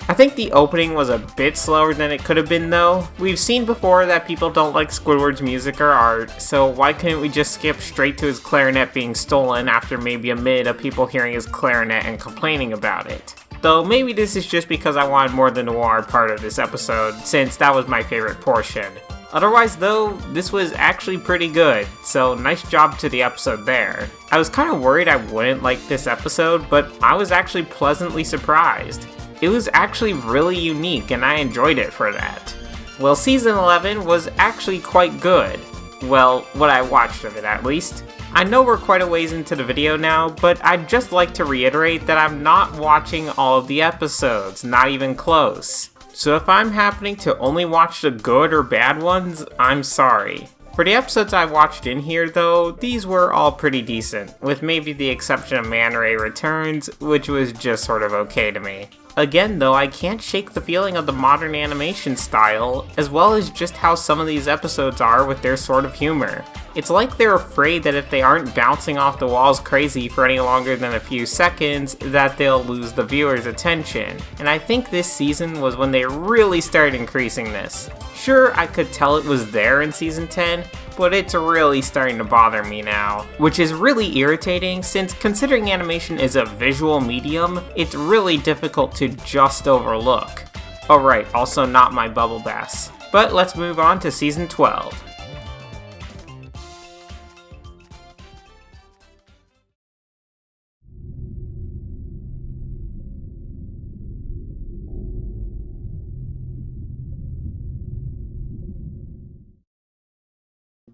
I think the opening was a bit slower than it could have been though. We've seen before that people don't like Squidward's music or art, so why couldn't we just skip straight to his clarinet being stolen after maybe a minute of people hearing his clarinet and complaining about it? Though maybe this is just because I wanted more the noir part of this episode, since that was my favorite portion. Otherwise though, this was actually pretty good, so nice job to the episode there. I was kind of worried I wouldn't like this episode, but I was actually pleasantly surprised. It was actually really unique and I enjoyed it for that. Well, Season 11 was actually quite good. Well, what I watched of it at least. I know we're quite a ways into the video now, but I'd just like to reiterate that I'm not watching all of the episodes, not even close. So if I'm happening to only watch the good or bad ones, I'm sorry. For the episodes I watched in here though, these were all pretty decent, with maybe the exception of Man Ray Returns, which was just sort of okay to me. Again though, I can't shake the feeling of the modern animation style, as well as just how some of these episodes are with their sort of humor. It's like they're afraid that if they aren't bouncing off the walls crazy for any longer than a few seconds, that they'll lose the viewer's attention. And I think this season was when they really started increasing this. Sure, I could tell it was there in season 10, but it's really starting to bother me now. Which is really irritating, since considering animation is a visual medium, it's really difficult to just overlook. Oh right, also not my bubble bass. But let's move on to season 12.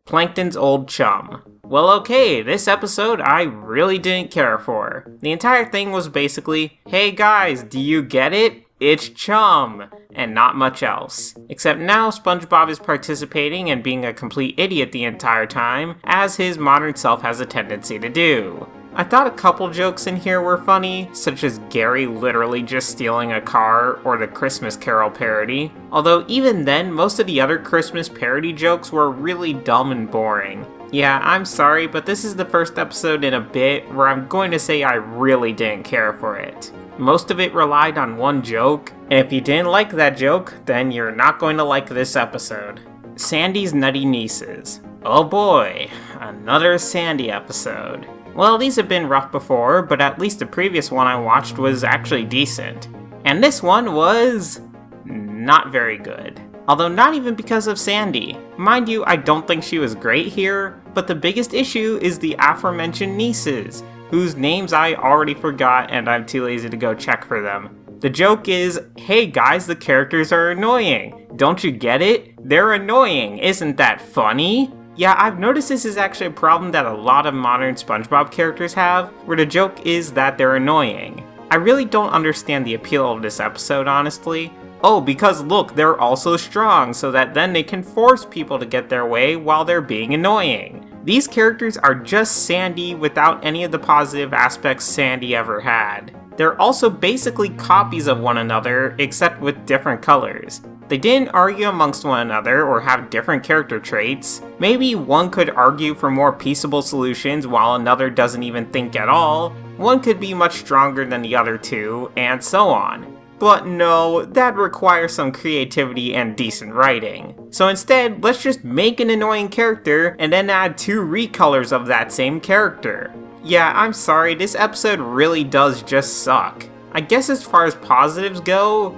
Plankton's old chum. Well, okay, this episode I really didn't care for. The entire thing was basically, hey guys, do you get it? It's Chum, and not much else. Except now SpongeBob is participating and being a complete idiot the entire time, as his modern self has a tendency to do. I thought a couple jokes in here were funny, such as Gary literally just stealing a car or the Christmas Carol parody, although even then most of the other Christmas parody jokes were really dumb and boring. Yeah, I'm sorry, but this is the first episode in a bit where I'm going to say I really didn't care for it. Most of it relied on one joke, and if you didn't like that joke, then you're not going to like this episode. Sandy's Nutty Nieces. Oh boy, another Sandy episode. Well, these have been rough before, but at least the previous one I watched was actually decent. And this one was not very good. Although not even because of Sandy. Mind you, I don't think she was great here, but the biggest issue is the aforementioned nieces, whose names I already forgot and I'm too lazy to go check for them. The joke is, hey guys, the characters are annoying. Don't you get it? They're annoying, isn't that funny? Yeah, I've noticed this is actually a problem that a lot of modern SpongeBob characters have, where the joke is that they're annoying. I really don't understand the appeal of this episode, honestly. Oh, because look, they're also strong, so that then they can force people to get their way while they're being annoying. These characters are just Sandy without any of the positive aspects Sandy ever had. They're also basically copies of one another, except with different colors. They didn't argue amongst one another or have different character traits. Maybe one could argue for more peaceable solutions while another doesn't even think at all. One could be much stronger than the other two, and so on. But no, that requires some creativity and decent writing. So instead, let's just make an annoying character and then add 2 recolors of that same character. Yeah, I'm sorry, this episode really does just suck. I guess as far as positives go,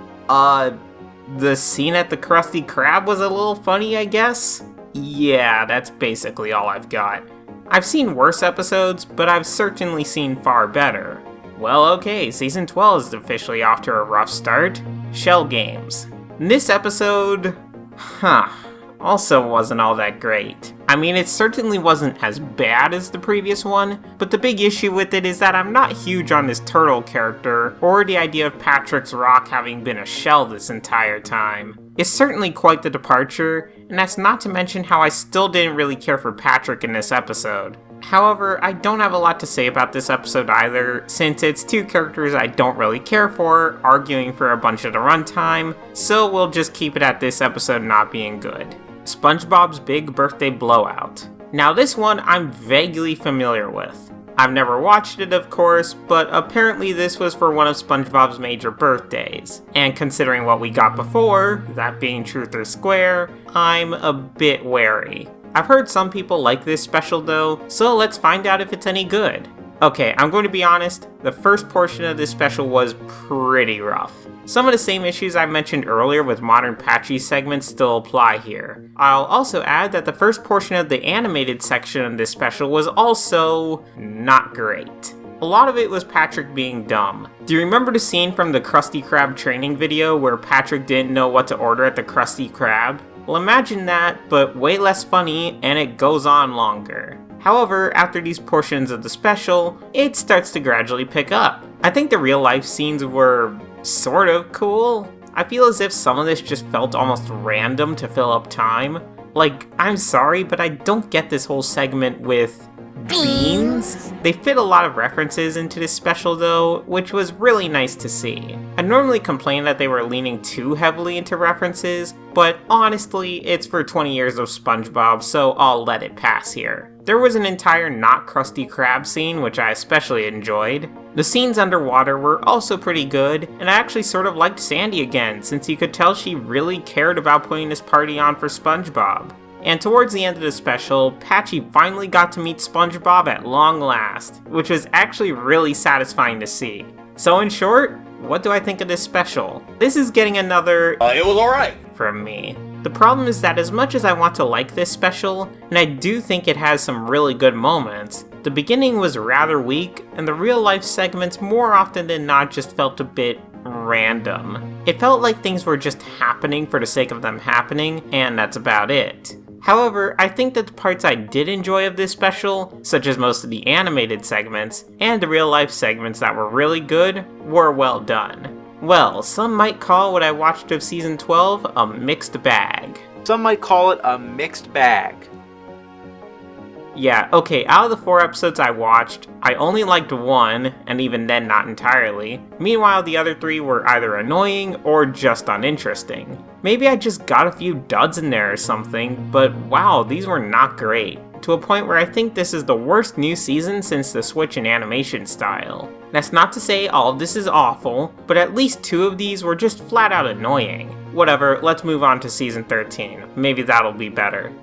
the scene at the Krusty Krab was a little funny, I guess? Yeah, that's basically all I've got. I've seen worse episodes, but I've certainly seen far better. Well, okay, season 12 is officially off to a rough start. Shell Games. This episode, also wasn't all that great. I mean, it certainly wasn't as bad as the previous one, but the big issue with it is that I'm not huge on this turtle character, or the idea of Patrick's rock having been a shell this entire time. It's certainly quite the departure, and that's not to mention how I still didn't really care for Patrick in this episode. However, I don't have a lot to say about this episode either, since it's 2 characters I don't really care for, arguing for a bunch of the runtime, so we'll just keep it at this episode not being good. SpongeBob's Big Birthday Blowout. Now this one I'm vaguely familiar with. I've never watched it, of course, but apparently this was for one of SpongeBob's major birthdays. And considering what we got before, that being Truth or Square, I'm a bit wary. I've heard some people like this special though, so let's find out if it's any good. Okay, I'm going to be honest, the first portion of this special was pretty rough. Some of the same issues I mentioned earlier with Modern Patchy segments still apply here. I'll also add that the first portion of the animated section of this special was also not great. A lot of it was Patrick being dumb. Do you remember the scene from the Krusty Krab training video where Patrick didn't know what to order at the Krusty Krab? Well, imagine that, but way less funny, and it goes on longer. However, after these portions of the special, it starts to gradually pick up. I think the real life scenes were sort of cool. I feel as if some of this just felt almost random to fill up time. Like, I'm sorry, but I don't get this whole segment with beans? They fit a lot of references into this special though, which was really nice to see. I normally complain that they were leaning too heavily into references, but honestly, it's for 20 years of SpongeBob, so I'll let it pass here. There was an entire not Krusty Krab scene, which I especially enjoyed. The scenes underwater were also pretty good, and I actually sort of liked Sandy again, since you could tell she really cared about putting this party on for SpongeBob. And towards the end of the special, Patchy finally got to meet SpongeBob at long last, which was actually really satisfying to see. So in short, what do I think of this special? This is getting another It was alright from me. The problem is that as much as I want to like this special, and I do think it has some really good moments, the beginning was rather weak, and the real life segments more often than not just felt a bit random. It felt like things were just happening for the sake of them happening, and that's about it. However, I think that the parts I did enjoy of this special, such as most of the animated segments, and the real life segments that were really good, were well done. Well, some might call what I watched of Season 12 a mixed bag. Some might call it a mixed bag. Yeah, okay, out of the 4 episodes I watched, I only liked 1, and even then not entirely. Meanwhile, the other 3 were either annoying or just uninteresting. Maybe I just got a few duds in there or something, but wow, these were not great. To a point where I think this is the worst new season since the switch in animation style. That's not to say all of this is awful, but at least 2 of these were just flat out annoying. Whatever, let's move on to Season 13. Maybe that'll be better.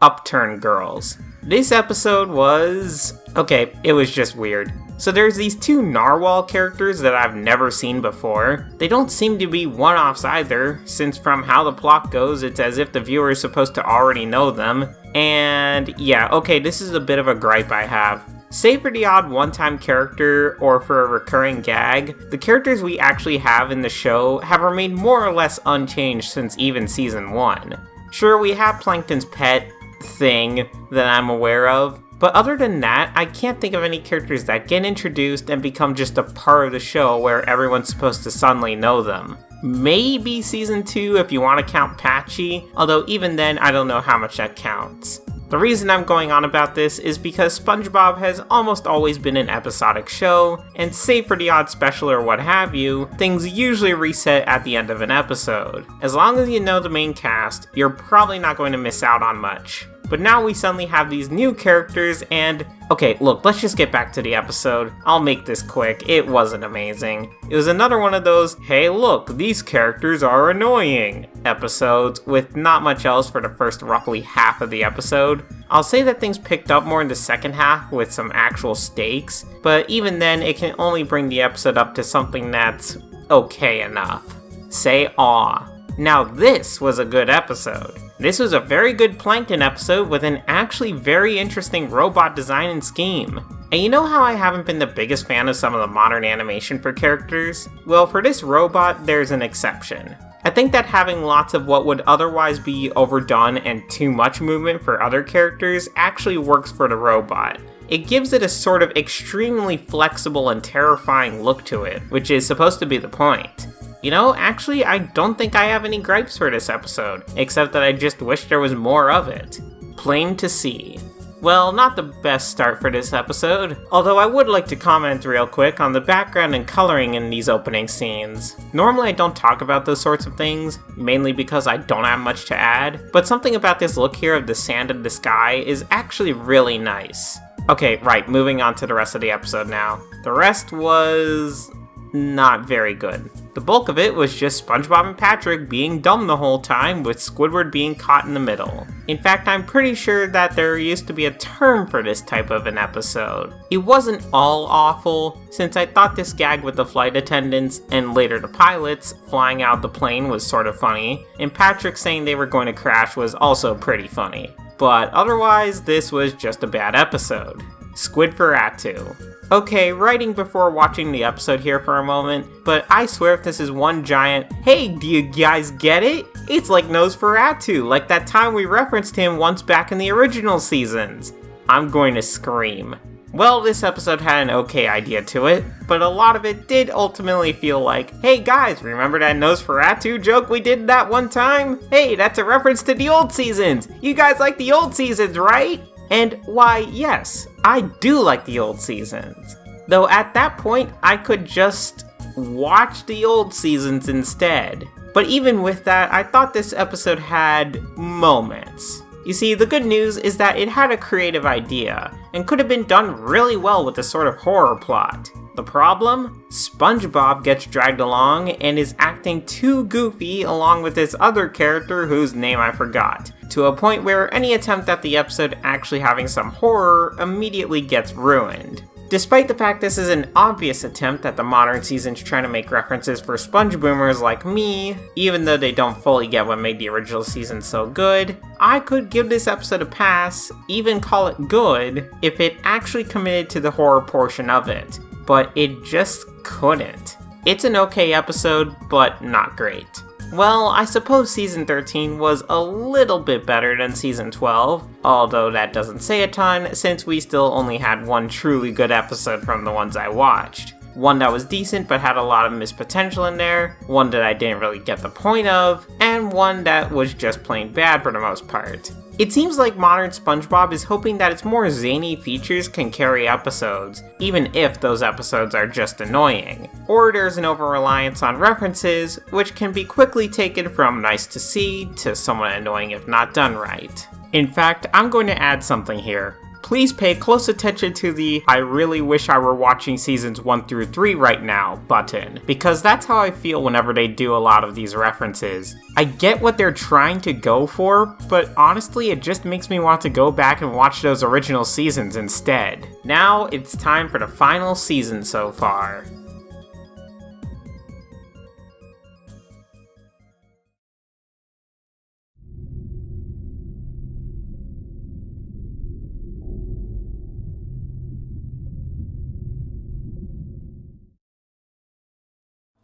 Upturn Girls. This episode was... okay, it was just weird. So there's these 2 narwhal characters that I've never seen before. They don't seem to be one-offs either, since from how the plot goes, it's as if the viewer is supposed to already know them. And yeah, okay, this is a bit of a gripe I have. Save for the odd one-time character, or for a recurring gag, the characters we actually have in the show have remained more or less unchanged since even Season 1. Sure, we have Plankton's pet thing that I'm aware of, but other than that, I can't think of any characters that get introduced and become just a part of the show where everyone's supposed to suddenly know them. Maybe Season 2 if you want to count Patchy, although even then I don't know how much that counts. The reason I'm going on about this is because SpongeBob has almost always been an episodic show, and save for the odd special or what have you, things usually reset at the end of an episode. As long as you know the main cast, you're probably not going to miss out on much. But now we suddenly have these new characters and... okay, look, let's just get back to the episode. I'll make this quick, it wasn't amazing. It was another one of those, hey look, these characters are annoying episodes, with not much else for the first roughly half of the episode. I'll say that things picked up more in the second half with some actual stakes, but even then it can only bring the episode up to something that's okay enough. Say aw. Now this was a good episode. This was a very good Plankton episode with an actually very interesting robot design and scheme. And you know how I haven't been the biggest fan of some of the modern animation for characters? Well, for this robot, there's an exception. I think that having lots of what would otherwise be overdone and too much movement for other characters actually works for the robot. It gives it a sort of extremely flexible and terrifying look to it, which is supposed to be the point. You know, actually, I don't think I have any gripes for this episode, except that I just wish there was more of it. Plain to see. Well, not the best start for this episode, although I would like to comment real quick on the background and coloring in these opening scenes. Normally I don't talk about those sorts of things, mainly because I don't have much to add, but something about this look here of the sand and the sky is actually really nice. Okay, right, moving on to the rest of the episode now. The rest was... not very good. The bulk of it was just SpongeBob and Patrick being dumb the whole time, with Squidward being caught in the middle. In fact, I'm pretty sure that there used to be a term for this type of an episode. It wasn't all awful, since I thought this gag with the flight attendants, and later the pilots, flying out the plane was sort of funny, and Patrick saying they were going to crash was also pretty funny. But otherwise, this was just a bad episode. Squid for Atu. Okay, writing before watching the episode here for a moment, but I swear if this is one giant, hey, do you guys get it? It's like Nose for Atu, like that time we referenced him once back in the original seasons. I'm going to scream. Well, this episode had an okay idea to it, but a lot of it did ultimately feel like, hey guys, remember that Nose for Atu joke we did that one time? Hey, that's a reference to the old seasons. You guys like the old seasons, right? And why, yes, I do like the old seasons. Though at that point, I could just watch the old seasons instead. But even with that, I thought this episode had moments. You see, the good news is that it had a creative idea, and could have been done really well with a sort of horror plot. The problem? SpongeBob gets dragged along and is acting too goofy along with this other character whose name I forgot, to a point where any attempt at the episode actually having some horror immediately gets ruined. Despite the fact this is an obvious attempt at the modern seasons trying to make references for Spongeboomers like me, even though they don't fully get what made the original season so good, I could give this episode a pass, even call it good, if it actually committed to the horror portion of it. But it just couldn't. It's an okay episode, but not great. Well, I suppose Season 13 was a little bit better than Season 12, although that doesn't say a ton since we still only had one truly good episode from the ones I watched. One that was decent but had a lot of missed potential in there, one that I didn't really get the point of, and one that was just plain bad for the most part. It seems like modern SpongeBob is hoping that its more zany features can carry episodes, even if those episodes are just annoying. Or there's an over-reliance on references, which can be quickly taken from nice to see to somewhat annoying if not done right. In fact, I'm going to add something here. Please pay close attention to the "I really wish I were watching seasons 1 through 3 right now" button, because that's how I feel whenever they do a lot of these references. I get what they're trying to go for, but honestly it just makes me want to go back and watch those original seasons instead. Now it's time for the final season so far.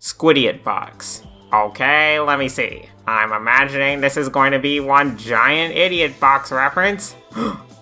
Squidiot box. Okay, let me see. I'm imagining this is going to be one giant idiot box reference.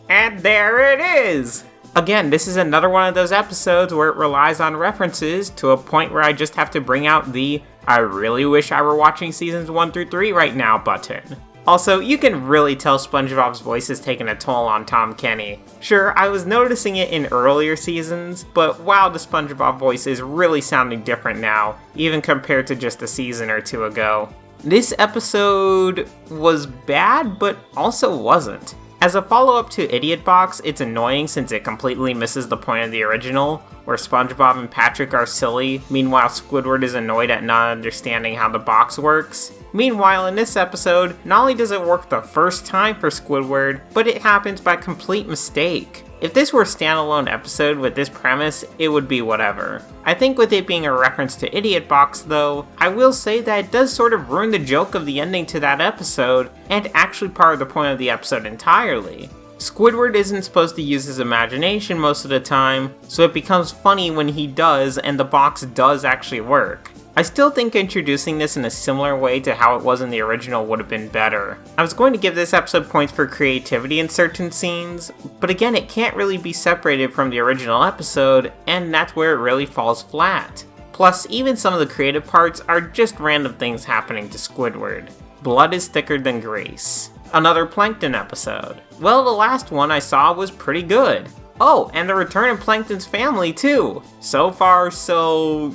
And there it is! Again, this is another one of those episodes where it relies on references to a point where I just have to bring out the "I really wish I were watching seasons 1 through 3 right now" button. Also, you can really tell SpongeBob's voice is taking a toll on Tom Kenny. Sure, I was noticing it in earlier seasons, but wow, the SpongeBob voice is really sounding different now, even compared to just a season or two ago. This episode was bad, but also wasn't. As a follow-up to Idiot Box, it's annoying since it completely misses the point of the original, where SpongeBob and Patrick are silly, meanwhile Squidward is annoyed at not understanding how the box works. Meanwhile, in this episode, not only does it work the first time for Squidward, but it happens by complete mistake. If this were a standalone episode with this premise, it would be whatever. I think with it being a reference to Idiot Box though, I will say that it does sort of ruin the joke of the ending to that episode, and actually part of the point of the episode entirely. Squidward isn't supposed to use his imagination most of the time, so it becomes funny when he does and the box does actually work. I still think introducing this in a similar way to how it was in the original would have been better. I was going to give this episode points for creativity in certain scenes, but again it can't really be separated from the original episode, and that's where it really falls flat. Plus, even some of the creative parts are just random things happening to Squidward. Blood is thicker than grease. Another Plankton episode. Well, the last one I saw was pretty good. Oh, and the return of Plankton's family too. So far, so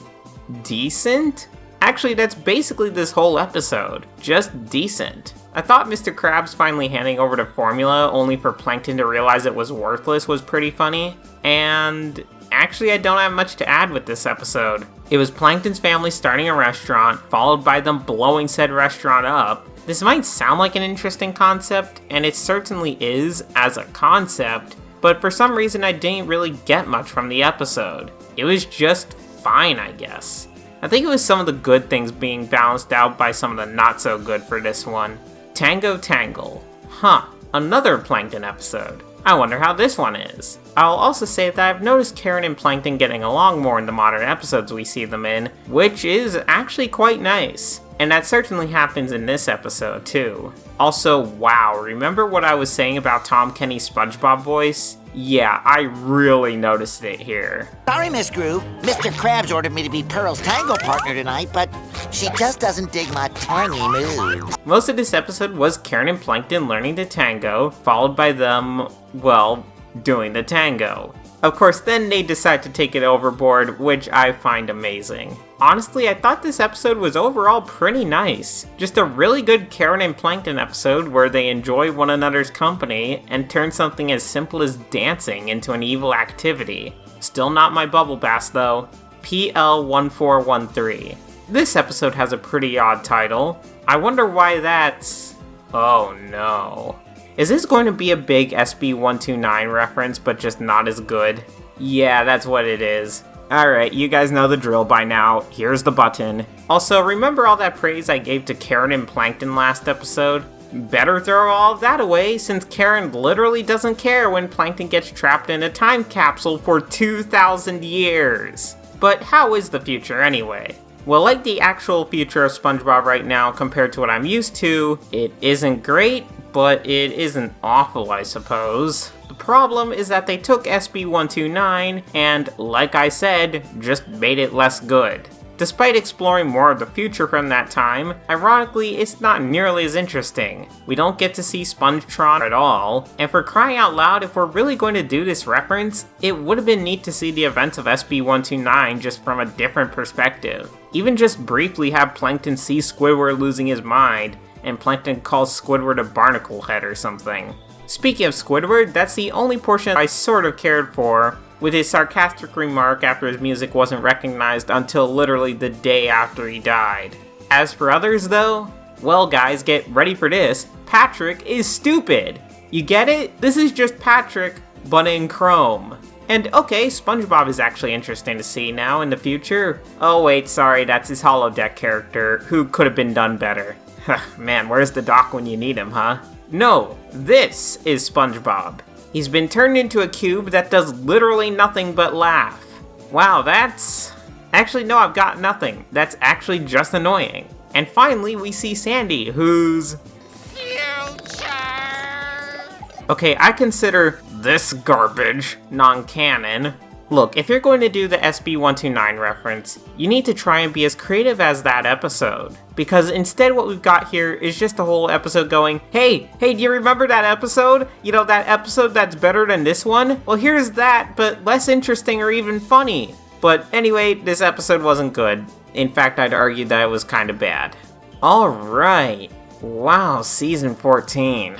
decent? Actually, that's basically this whole episode. Just decent. I thought Mr. Krabs finally handing over the formula only for Plankton to realize it was worthless was pretty funny. And actually, I don't have much to add with this episode. It was Plankton's family starting a restaurant, followed by them blowing said restaurant up. This might sound like an interesting concept, and it certainly is as a concept, but for some reason I didn't really get much from the episode. It was just fine, I guess. I think it was some of the good things being balanced out by some of the not so good for this one. Tango Tangle. Huh, another Plankton episode. I wonder how this one is. I'll also say that I've noticed Karen and Plankton getting along more in the modern episodes we see them in, which is actually quite nice. And that certainly happens in this episode too. Also, wow, remember what I was saying about Tom Kenny's SpongeBob voice? Yeah, I really noticed it here. Sorry, Miss Groove. Mr. Krabs ordered me to be Pearl's tango partner tonight, but she just doesn't dig my tangy moves. Most of this episode was Karen and Plankton learning the tango, followed by them, well, doing the tango. Of course, then they decide to take it overboard, which I find amazing. Honestly, I thought this episode was overall pretty nice. Just a really good Karen and Plankton episode where they enjoy one another's company and turn something as simple as dancing into an evil activity. Still not my bubble bass though. PL1413. This episode has a pretty odd title. I wonder why that's... Oh no. Is this going to be a big SB129 reference, but just not as good? Yeah, that's what it is. Alright, you guys know the drill by now. Here's the button. Also, remember all that praise I gave to Karen and Plankton last episode? Better throw all of that away, since Karen literally doesn't care when Plankton gets trapped in a time capsule for 2,000 years. But how is the future anyway? Well, like the actual future of SpongeBob right now compared to what I'm used to, it isn't great, but it isn't awful, I suppose. The problem is that they took SB129 and, like I said, just made it less good. Despite exploring more of the future from that time, ironically, it's not nearly as interesting. We don't get to see Spongetron at all, and for crying out loud, if we're really going to do this reference, it would have been neat to see the events of SB129 just from a different perspective. Even just briefly have Plankton see Squidward losing his mind, and Plankton calls Squidward a barnacle head or something. Speaking of Squidward, that's the only portion I sort of cared for, with his sarcastic remark after his music wasn't recognized until literally the day after he died. As for others though, well guys, get ready for this, Patrick is stupid! You get it? This is just Patrick, but in Chrome. And okay, SpongeBob is actually interesting to see now in the future. Oh wait, sorry, that's his holodeck character, who could have been done better. Man, where's the doc when you need him, huh? No, this is SpongeBob. He's been turned into a cube that does literally nothing but laugh. Wow, that's... Actually, no, I've got nothing. That's actually just annoying. And finally, we see Sandy, who's... Future! Okay, I consider this garbage non-canon. Look, if you're going to do the SB129 reference, you need to try and be as creative as that episode. Because instead what we've got here is just a whole episode going, hey, do you remember that episode? You know, that episode that's better than this one? Well, here's that, but less interesting or even funny. But anyway, this episode wasn't good. In fact, I'd argue that it was kind of bad. Alright. Wow, season 14.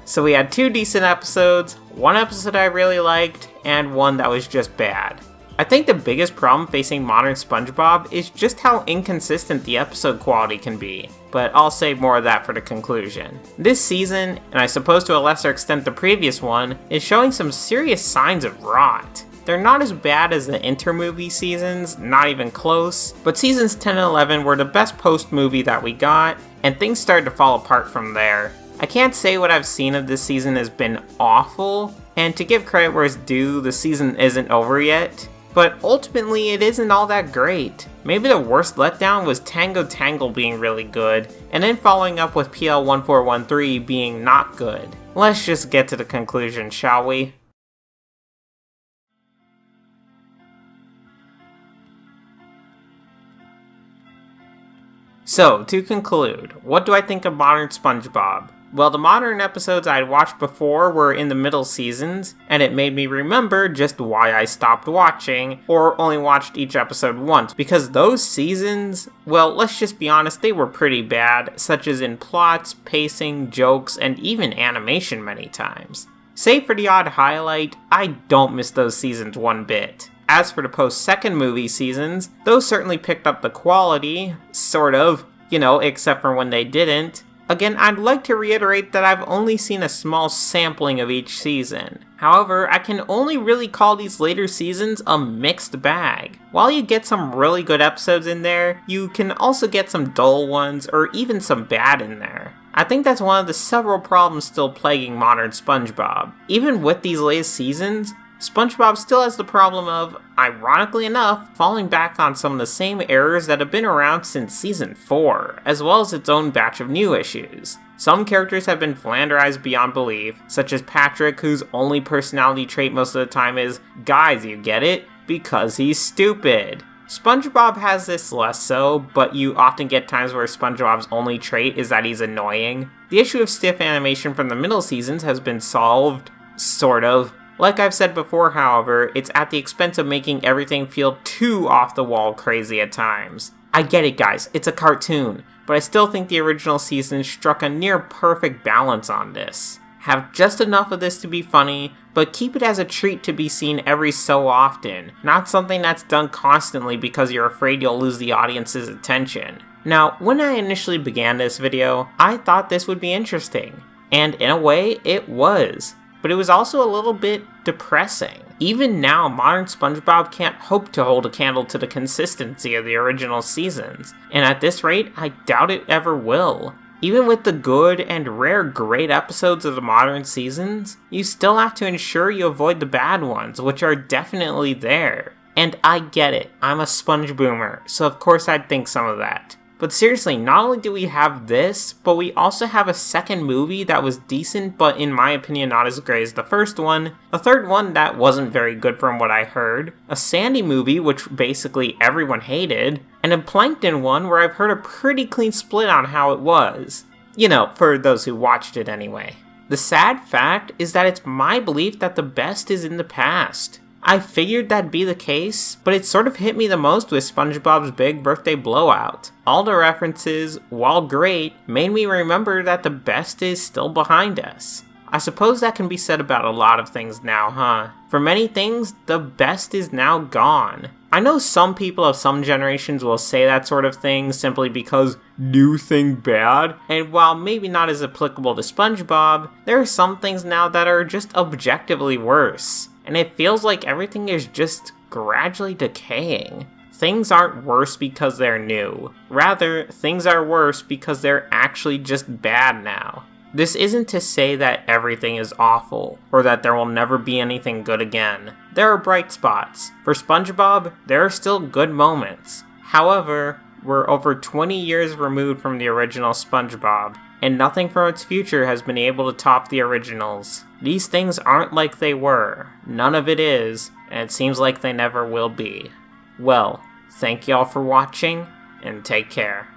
So we had 2 decent episodes, 1 episode I really liked, and 1 that was just bad. I think the biggest problem facing modern SpongeBob is just how inconsistent the episode quality can be, but I'll save more of that for the conclusion. This season, and I suppose to a lesser extent the previous one, is showing some serious signs of rot. They're not as bad as the inter-movie seasons, not even close, but seasons 10 and 11 were the best post-movie that we got, and things started to fall apart from there. I can't say what I've seen of this season has been awful, and to give credit where it's due, the season isn't over yet, but ultimately it isn't all that great. Maybe the worst letdown was Tango Tangle being really good, and then following up with PL1413 being not good. Let's just get to the conclusion, shall we? So, to conclude, what do I think of modern SpongeBob? Well, the modern episodes I'd watched before were in the middle seasons, and it made me remember just why I stopped watching, or only watched each episode once, because those seasons, well, let's just be honest, they were pretty bad, such as in plots, pacing, jokes, and even animation many times. Save for the odd highlight, I don't miss those seasons one bit. As for the post-second movie seasons, those certainly picked up the quality, sort of, except for when they didn't. Again, I'd like to reiterate that I've only seen a small sampling of each season. However, I can only really call these later seasons a mixed bag. While you get some really good episodes in there, you can also get some dull ones, or even some bad in there. I think that's one of the several problems still plaguing modern SpongeBob. Even with these latest seasons, SpongeBob still has the problem of, ironically enough, falling back on some of the same errors that have been around since Season 4, as well as its own batch of new issues. Some characters have been flanderized beyond belief, such as Patrick, whose only personality trait most of the time is, guys, you get it? Because he's stupid. SpongeBob has this less so, but you often get times where SpongeBob's only trait is that he's annoying. The issue of stiff animation from the middle seasons has been solved, sort of. Like I've said before, however, it's at the expense of making everything feel too off-the-wall crazy at times. I get it, guys, it's a cartoon, but I still think the original season struck a near-perfect balance on this. Have just enough of this to be funny, but keep it as a treat to be seen every so often, not something that's done constantly because you're afraid you'll lose the audience's attention. Now, when I initially began this video, I thought this would be interesting, and in a way, it was. But it was also a little bit depressing. Even now, modern SpongeBob can't hope to hold a candle to the consistency of the original seasons, and at this rate, I doubt it ever will. Even with the good and rare great episodes of the modern seasons, you still have to ensure you avoid the bad ones, which are definitely there. And I get it, I'm a Spongeboomer, so of course I'd think some of that. But seriously, not only do we have this, but we also have a second movie that was decent, but in my opinion not as great as the first one, a third one that wasn't very good from what I heard, a Sandy movie which basically everyone hated, and a Plankton one where I've heard a pretty clean split on how it was. You know, for those who watched it anyway. The sad fact is that it's my belief that the best is in the past. I figured that'd be the case, but it sort of hit me the most with SpongeBob's Big Birthday Blowout. All the references, while great, made me remember that the best is still behind us. I suppose that can be said about a lot of things now, huh? For many things, the best is now gone. I know some people of some generations will say that sort of thing simply because new thing bad, and while maybe not as applicable to SpongeBob, there are some things now that are just objectively worse. And it feels like everything is just gradually decaying. Things aren't worse because they're new. Rather, things are worse because they're actually just bad now. This isn't to say that everything is awful, or that there will never be anything good again. There are bright spots. For SpongeBob, there are still good moments. However, we're over 20 years removed from the original SpongeBob, and nothing from its future has been able to top the originals. These things aren't like they were, none of it is, and it seems like they never will be. Well, thank y'all for watching, and take care.